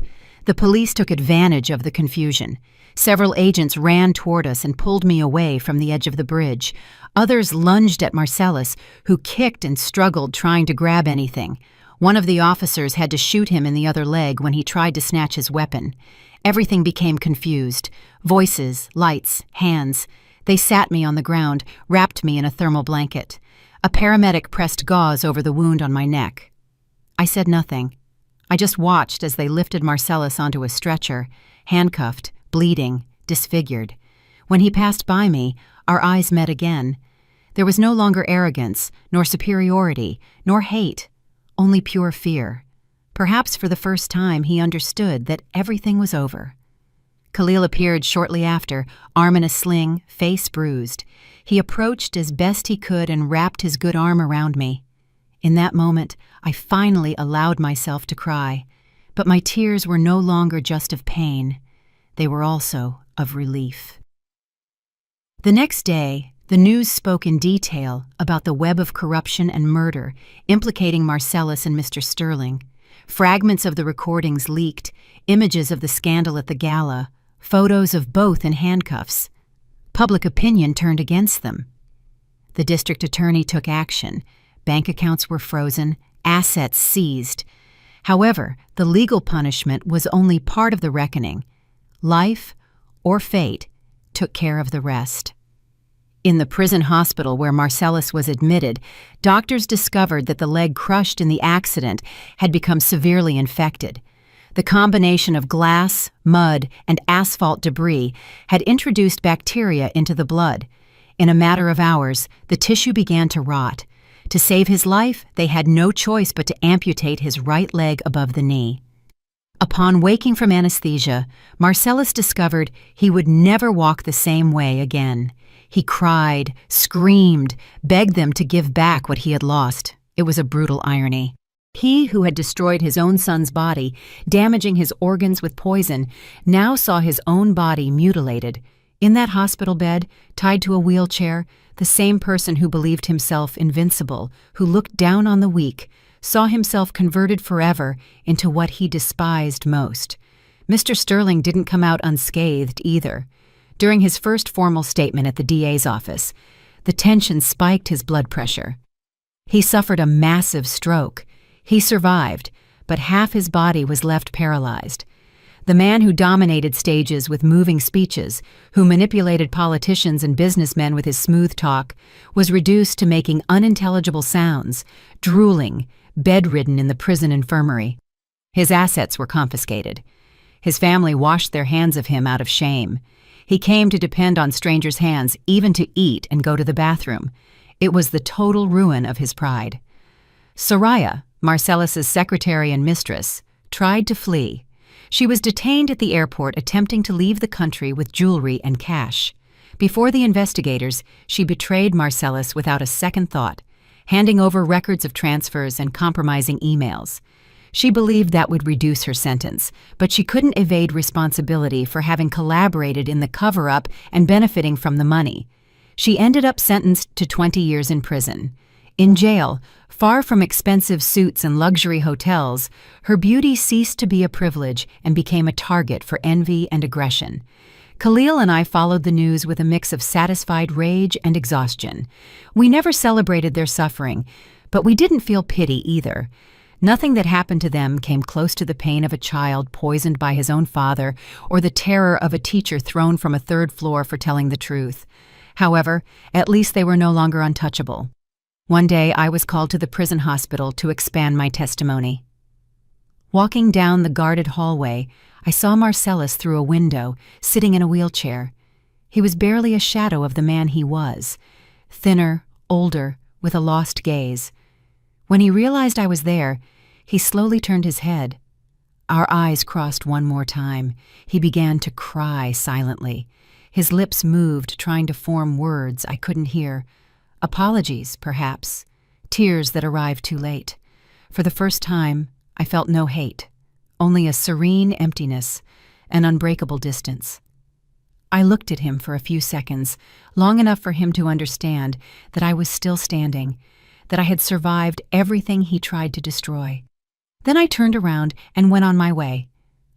The police took advantage of the confusion. Several agents ran toward us and pulled me away from the edge of the bridge. Others lunged at Marcellus, who kicked and struggled trying to grab anything. One of the officers had to shoot him in the other leg when he tried to snatch his weapon. Everything became confused. Voices, lights, hands. They sat me on the ground, wrapped me in a thermal blanket. A paramedic pressed gauze over the wound on my neck. I said nothing. I just watched as they lifted Marcellus onto a stretcher, handcuffed, bleeding, disfigured. When he passed by me, our eyes met again. There was no longer arrogance, nor superiority, nor hate, only pure fear. Perhaps for the first time he understood that everything was over. Khalil appeared shortly after, arm in a sling, face bruised. He approached as best he could and wrapped his good arm around me. In that moment, I finally allowed myself to cry, but my tears were no longer just of pain. They were also of relief. The next day, the news spoke in detail about the web of corruption and murder implicating Marcellus and Mr. Sterling. Fragments of the recordings leaked, images of the scandal at the gala, photos of both in handcuffs. Public opinion turned against them. The district attorney took action. Bank accounts were frozen, assets seized. However, the legal punishment was only part of the reckoning. Life, or fate, took care of the rest. In the prison hospital where Marcellus was admitted, doctors discovered that the leg crushed in the accident had become severely infected. The combination of glass, mud, and asphalt debris had introduced bacteria into the blood. In a matter of hours, the tissue began to rot. To save his life, they had no choice but to amputate his right leg above the knee. Upon waking from anesthesia, Marcellus discovered he would never walk the same way again. He cried, screamed, begged them to give back what he had lost. It was a brutal irony. He who had destroyed his own son's body, damaging his organs with poison, now saw his own body mutilated. In that hospital bed, tied to a wheelchair, the same person who believed himself invincible, who looked down on the weak, saw himself converted forever into what he despised most. Mr. Sterling didn't come out unscathed either. During his first formal statement at the DA's office, the tension spiked his blood pressure. He suffered a massive stroke. He survived, but half his body was left paralyzed. The man who dominated stages with moving speeches, who manipulated politicians and businessmen with his smooth talk, was reduced to making unintelligible sounds, drooling, bedridden in the prison infirmary. His assets were confiscated. His family washed their hands of him out of shame. He came to depend on strangers' hands even to eat and go to the bathroom. It was the total ruin of his pride. Soraya, Marcellus's secretary and mistress, tried to flee. She was detained at the airport attempting to leave the country with jewelry and cash. Before the investigators, she betrayed Marcellus without a second thought, handing over records of transfers and compromising emails. She believed that would reduce her sentence, but she couldn't evade responsibility for having collaborated in the cover-up and benefiting from the money. She ended up sentenced to 20 years in prison. In jail, far from expensive suites and luxury hotels, her beauty ceased to be a privilege and became a target for envy and aggression. Khalil and I followed the news with a mix of satisfied rage and exhaustion. We never celebrated their suffering, but we didn't feel pity either. Nothing that happened to them came close to the pain of a child poisoned by his own father or the terror of a teacher thrown from a third floor for telling the truth. However, at least they were no longer untouchable. One day I was called to the prison hospital to expand my testimony. Walking down the guarded hallway, I saw Marcellus through a window, sitting in a wheelchair. He was barely a shadow of the man he was, thinner, older, with a lost gaze. When he realized I was there, he slowly turned his head. Our eyes crossed one more time. He began to cry silently. His lips moved, trying to form words I couldn't hear. Apologies, perhaps. Tears that arrived too late. For the first time, I felt no hate, only a serene emptiness, an unbreakable distance. I looked at him for a few seconds, long enough for him to understand that I was still standing, that I had survived everything he tried to destroy. Then I turned around and went on my way.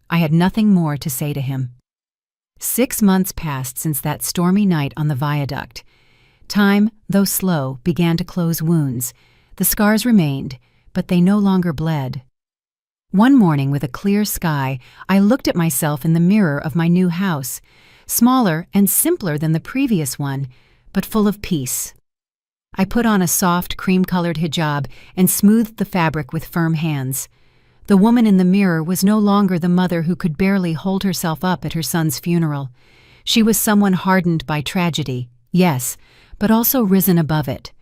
I had nothing more to say to him. 6 months passed since that stormy night on the viaduct. Time, though slow, began to close wounds. The scars remained, but they no longer bled. One morning with a clear sky, I looked at myself in the mirror of my new house, smaller and simpler than the previous one, but full of peace. I put on a soft, cream-colored hijab and smoothed the fabric with firm hands. The woman in the mirror was no longer the mother who could barely hold herself up at her son's funeral. She was someone hardened by tragedy, yes, but also risen above it.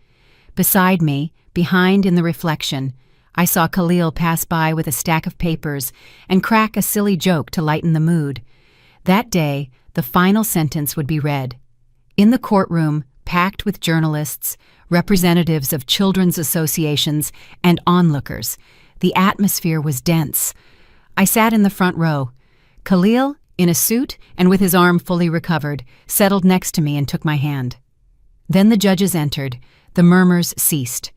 Beside me, behind in the reflection, I saw Khalil pass by with a stack of papers and crack a silly joke to lighten the mood. That day, the final sentence would be read. In the courtroom, packed with journalists, representatives of children's associations, and onlookers, the atmosphere was dense. I sat in the front row. Khalil, in a suit and with his arm fully recovered, settled next to me and took my hand. Then the judges entered. The murmurs ceased.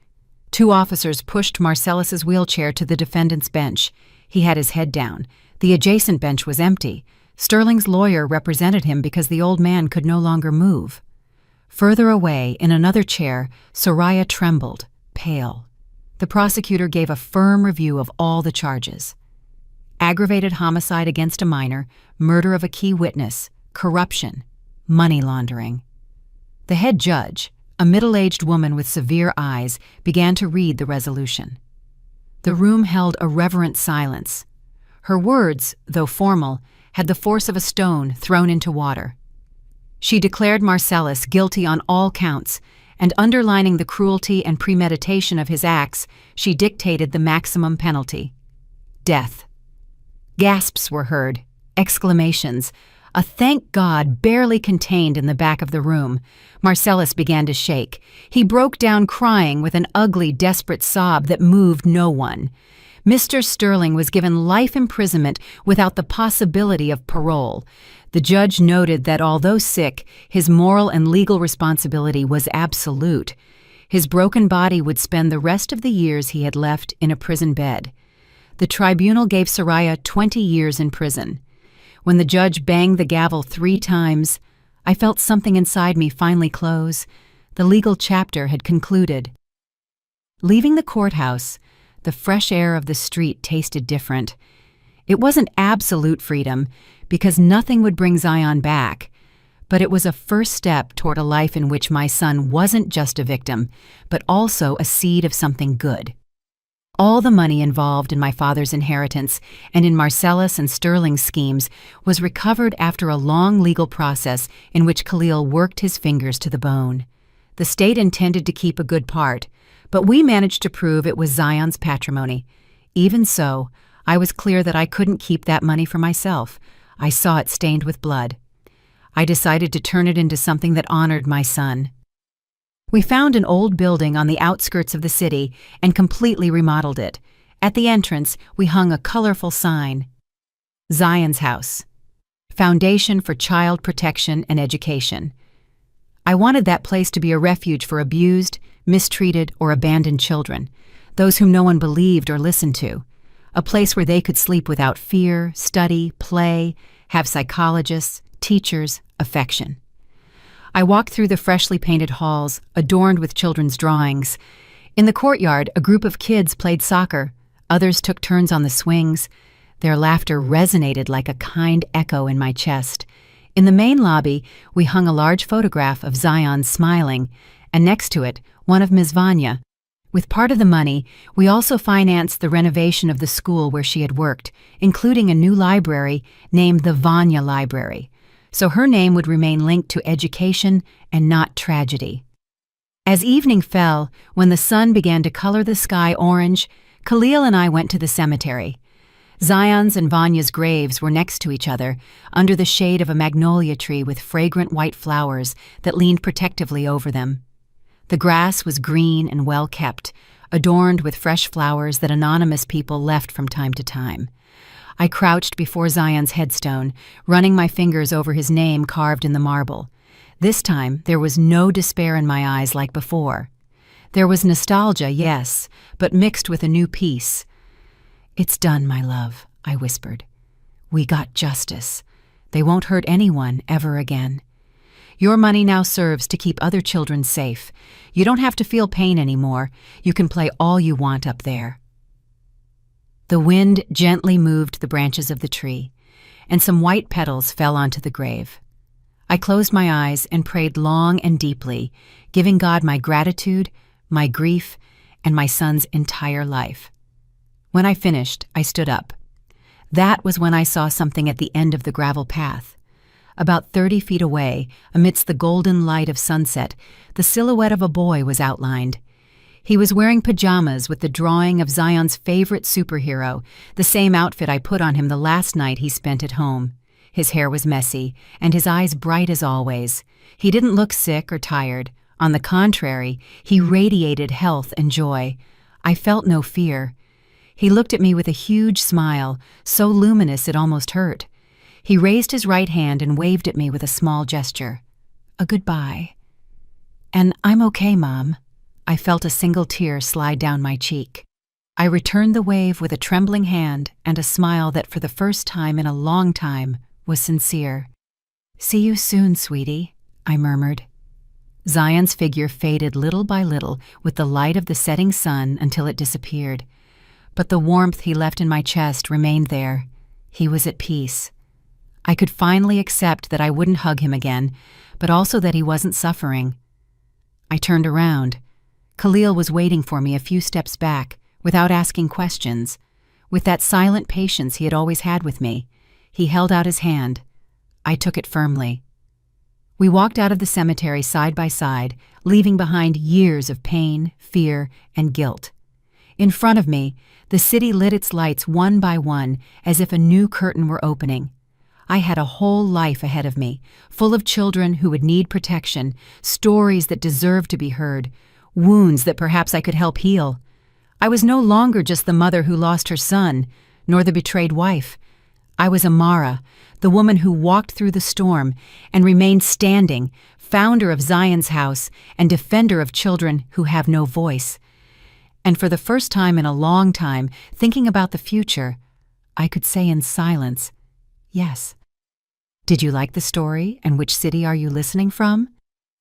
2 officers pushed Marcellus's wheelchair to the defendant's bench. He had his head down. The adjacent bench was empty. Sterling's lawyer represented him because the old man could no longer move. Further away, in another chair, Soraya trembled, pale. The prosecutor gave a firm review of all the charges. Aggravated homicide against a minor, murder of a key witness, corruption, money laundering. The head judge, a middle-aged woman with severe eyes, began to read the resolution. The room held a reverent silence. Her words, though formal, had the force of a stone thrown into water. She declared Marcellus guilty on all counts, and underlining the cruelty and premeditation of his acts, she dictated the maximum penalty: death. Gasps were heard, exclamations, a thank God barely contained in the back of the room. Marcellus began to shake. He broke down crying with an ugly, desperate sob that moved no one. Mr. Sterling was given life imprisonment without the possibility of parole. The judge noted that although sick, his moral and legal responsibility was absolute. His broken body would spend the rest of the years he had left in a prison bed. The tribunal gave Soraya 20 years in prison. When the judge banged the gavel 3 times, I felt something inside me finally close. The legal chapter had concluded. Leaving the courthouse, the fresh air of the street tasted different. It wasn't absolute freedom, because nothing would bring Zion back, but it was a first step toward a life in which my son wasn't just a victim, but also a seed of something good. All the money involved in my father's inheritance and in Marcellus and Sterling's schemes was recovered after a long legal process in which Khalil worked his fingers to the bone. The state intended to keep a good part, but we managed to prove it was Zion's patrimony. Even so, I was clear that I couldn't keep that money for myself. I saw it stained with blood. I decided to turn it into something that honored my son. We found an old building on the outskirts of the city and completely remodeled it. At the entrance, we hung a colorful sign: Zion's House, Foundation for Child Protection and Education. I wanted that place to be a refuge for abused, mistreated, or abandoned children, those whom no one believed or listened to. A place where they could sleep without fear, study, play, have psychologists, teachers, affection. I walked through the freshly painted halls, adorned with children's drawings. In the courtyard, a group of kids played soccer. Others took turns on the swings. Their laughter resonated like a kind echo in my chest. In the main lobby, we hung a large photograph of Zion smiling, and next to it, one of Ms. Vanya. With part of the money, we also financed the renovation of the school where she had worked, including a new library named the Vanya Library, so her name would remain linked to education and not tragedy. As evening fell, when the sun began to color the sky orange, Khalil and I went to the cemetery. Zion's and Vanya's graves were next to each other, under the shade of a magnolia tree with fragrant white flowers that leaned protectively over them. The grass was green and well kept, adorned with fresh flowers that anonymous people left from time to time. I crouched before Zion's headstone, running my fingers over his name carved in the marble. This time, there was no despair in my eyes like before. There was nostalgia, yes, but mixed with a new peace. "It's done, my love," I whispered. "We got justice. They won't hurt anyone ever again. Your money now serves to keep other children safe. You don't have to feel pain anymore. You can play all you want up there." The wind gently moved the branches of the tree, and some white petals fell onto the grave. I closed my eyes and prayed long and deeply, giving God my gratitude, my grief, and my son's entire life. When I finished, I stood up. That was when I saw something at the end of the gravel path. About 30 feet away, amidst the golden light of sunset, the silhouette of a boy was outlined. He was wearing pajamas with the drawing of Zion's favorite superhero, the same outfit I put on him the last night he spent at home. His hair was messy, and his eyes bright as always. He didn't look sick or tired. On the contrary, he radiated health and joy. I felt no fear. He looked at me with a huge smile, so luminous it almost hurt. He raised his right hand and waved at me with a small gesture. A goodbye. "And I'm okay, Mom." I felt a single tear slide down my cheek. I returned the wave with a trembling hand and a smile that for the first time in a long time was sincere. "See you soon, sweetie," I murmured. Zion's figure faded little by little with the light of the setting sun until it disappeared. But the warmth he left in my chest remained there. He was at peace. I could finally accept that I wouldn't hug him again, but also that he wasn't suffering. I turned around. Khalil was waiting for me a few steps back, without asking questions, with that silent patience he had always had with me. He held out his hand. I took it firmly. We walked out of the cemetery side by side, leaving behind years of pain, fear, and guilt. In front of me, the city lit its lights one by one, as if a new curtain were opening. I had a whole life ahead of me, full of children who would need protection, stories that deserved to be heard, wounds that perhaps I could help heal. I was no longer just the mother who lost her son, nor the betrayed wife. I was Amara, the woman who walked through the storm and remained standing, founder of Zion's house and defender of children who have no voice. And for the first time in a long time, thinking about the future, I could say in silence, yes. Did you like the story, and which city are you listening from?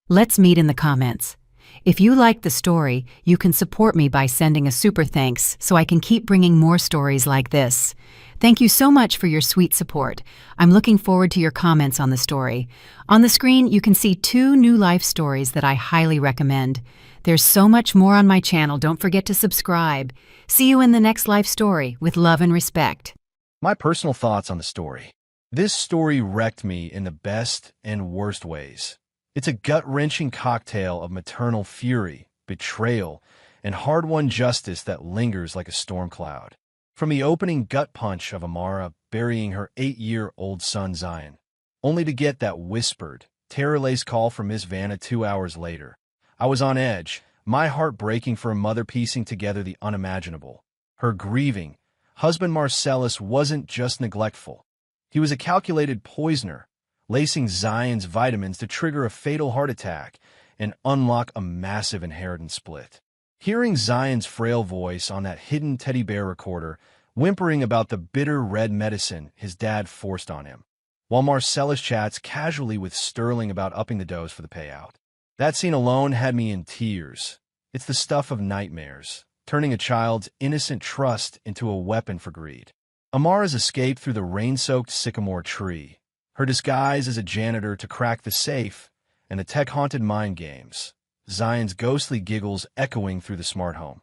Let's meet in the comments. If you liked the story, you can support me by sending a super thanks so I can keep bringing more stories like this. Thank you so much for your sweet support. I'm looking forward to your comments on the story. On the screen, you can see 2 new life stories that I highly recommend. There's so much more on my channel. Don't forget to subscribe. See you in the next life story with love and respect. My personal thoughts on the story. This story wrecked me in the best and worst ways. It's a gut-wrenching cocktail of maternal fury, betrayal, and hard-won justice that lingers like a storm cloud. From the opening gut punch of Amara burying her 8-year-old son Zion, only to get that whispered, terror-laced call from Miss Vanna 2 hours later, I was on edge, my heart breaking for a mother piecing together the unimaginable. Her grieving husband Marcellus wasn't just neglectful. He was a calculated poisoner, lacing Zion's vitamins to trigger a fatal heart attack and unlock a massive inheritance split. Hearing Zion's frail voice on that hidden teddy bear recorder, whimpering about the bitter red medicine his dad forced on him, while Marcellus chats casually with Sterling about upping the dose for the payout. That scene alone had me in tears. It's the stuff of nightmares, turning a child's innocent trust into a weapon for greed. Amara's escape through the rain-soaked sycamore tree, her disguise as a janitor to crack the safe, and the tech-haunted mind games. Zion's ghostly giggles echoing through the smart home,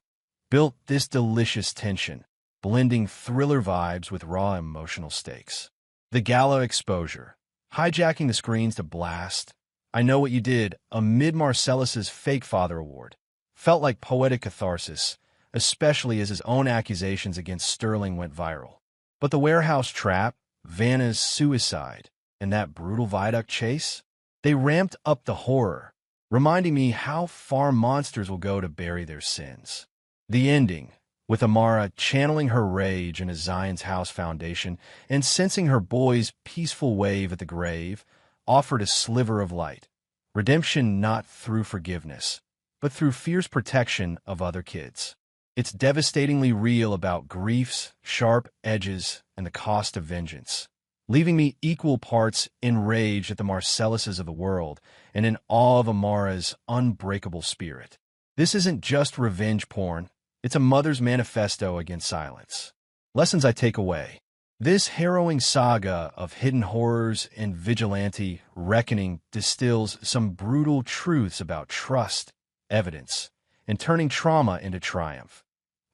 built this delicious tension, blending thriller vibes with raw emotional stakes. The gala exposure, hijacking the screens to blast "I Know What You Did" amid Marcellus's fake father award, felt like poetic catharsis, especially as his own accusations against Sterling went viral. But the warehouse trap, Vanna's suicide, and that brutal viaduct chase, they ramped up the horror, reminding me how far monsters will go to bury their sins. The ending, with Amara channeling her rage in a Zion's house foundation and sensing her boy's peaceful wave at the grave, offered a sliver of light. Redemption not through forgiveness, but through fierce protection of other kids. It's devastatingly real about grief's sharp edges and the cost of vengeance, leaving me equal parts enraged at the Marcelluses of the world and in awe of Amara's unbreakable spirit. This isn't just revenge porn, it's a mother's manifesto against silence. Lessons I take away. This harrowing saga of hidden horrors and vigilante reckoning distills some brutal truths about trust, evidence, and turning trauma into triumph.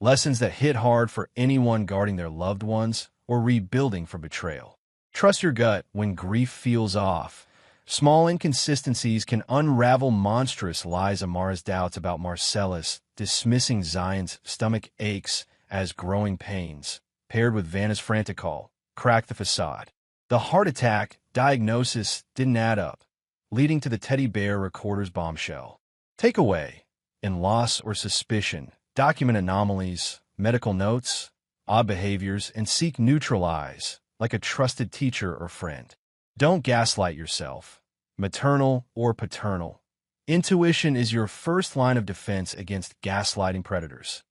Lessons that hit hard for anyone guarding their loved ones or rebuilding from betrayal. Trust your gut when grief feels off. Small inconsistencies can unravel monstrous lies. Amara's doubts about Marcellus, dismissing Zion's stomach aches as growing pains, paired with Vanna's frantic call, cracked the facade. The heart attack diagnosis didn't add up, leading to the teddy bear recorder's bombshell. Takeaway: in loss or suspicion, document anomalies, medical notes, odd behaviors, and seek neutralize, like a trusted teacher or friend. Don't gaslight yourself, maternal or paternal. Intuition is your first line of defense against gaslighting predators.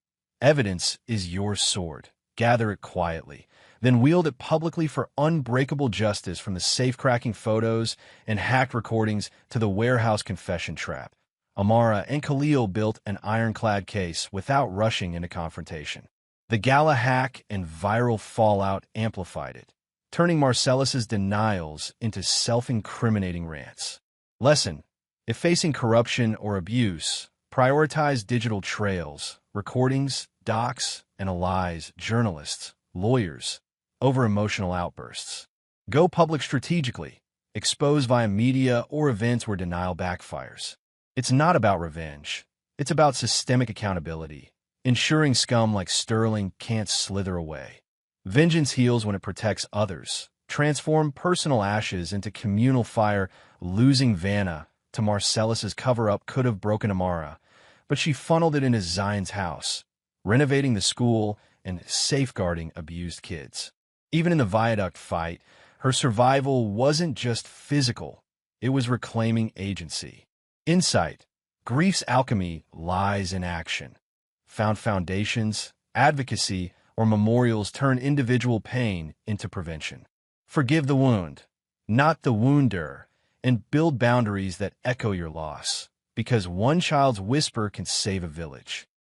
Evidence is your sword. Gather it quietly, then wield it publicly for unbreakable justice. From the safe-cracking photos and hacked recordings to the warehouse confession trap, Amara and Khalil built an ironclad case without rushing into confrontation. The gala hack and viral fallout amplified it, turning Marcellus's denials into self-incriminating rants. Lesson: if facing corruption or abuse, prioritize digital trails, recordings, docs, analyze journalists, lawyers, over emotional outbursts. Go public strategically, expose via media or events where denial backfires. It's not about revenge. It's about systemic accountability, ensuring scum like Sterling can't slither away. Vengeance heals when it protects others. Transform personal ashes into communal fire. Losing Vanna to Marcellus's cover-up could have broken Amara, but she funneled it into Zion's house, renovating the school and safeguarding abused kids. Even in the viaduct fight, her survival wasn't just physical, it was reclaiming agency. Insight: grief's alchemy lies in action. Found foundations, advocacy, or memorials turn individual pain into prevention. Forgive the wound, not the wounder, and build boundaries that echo your loss, because one child's whisper can save a village.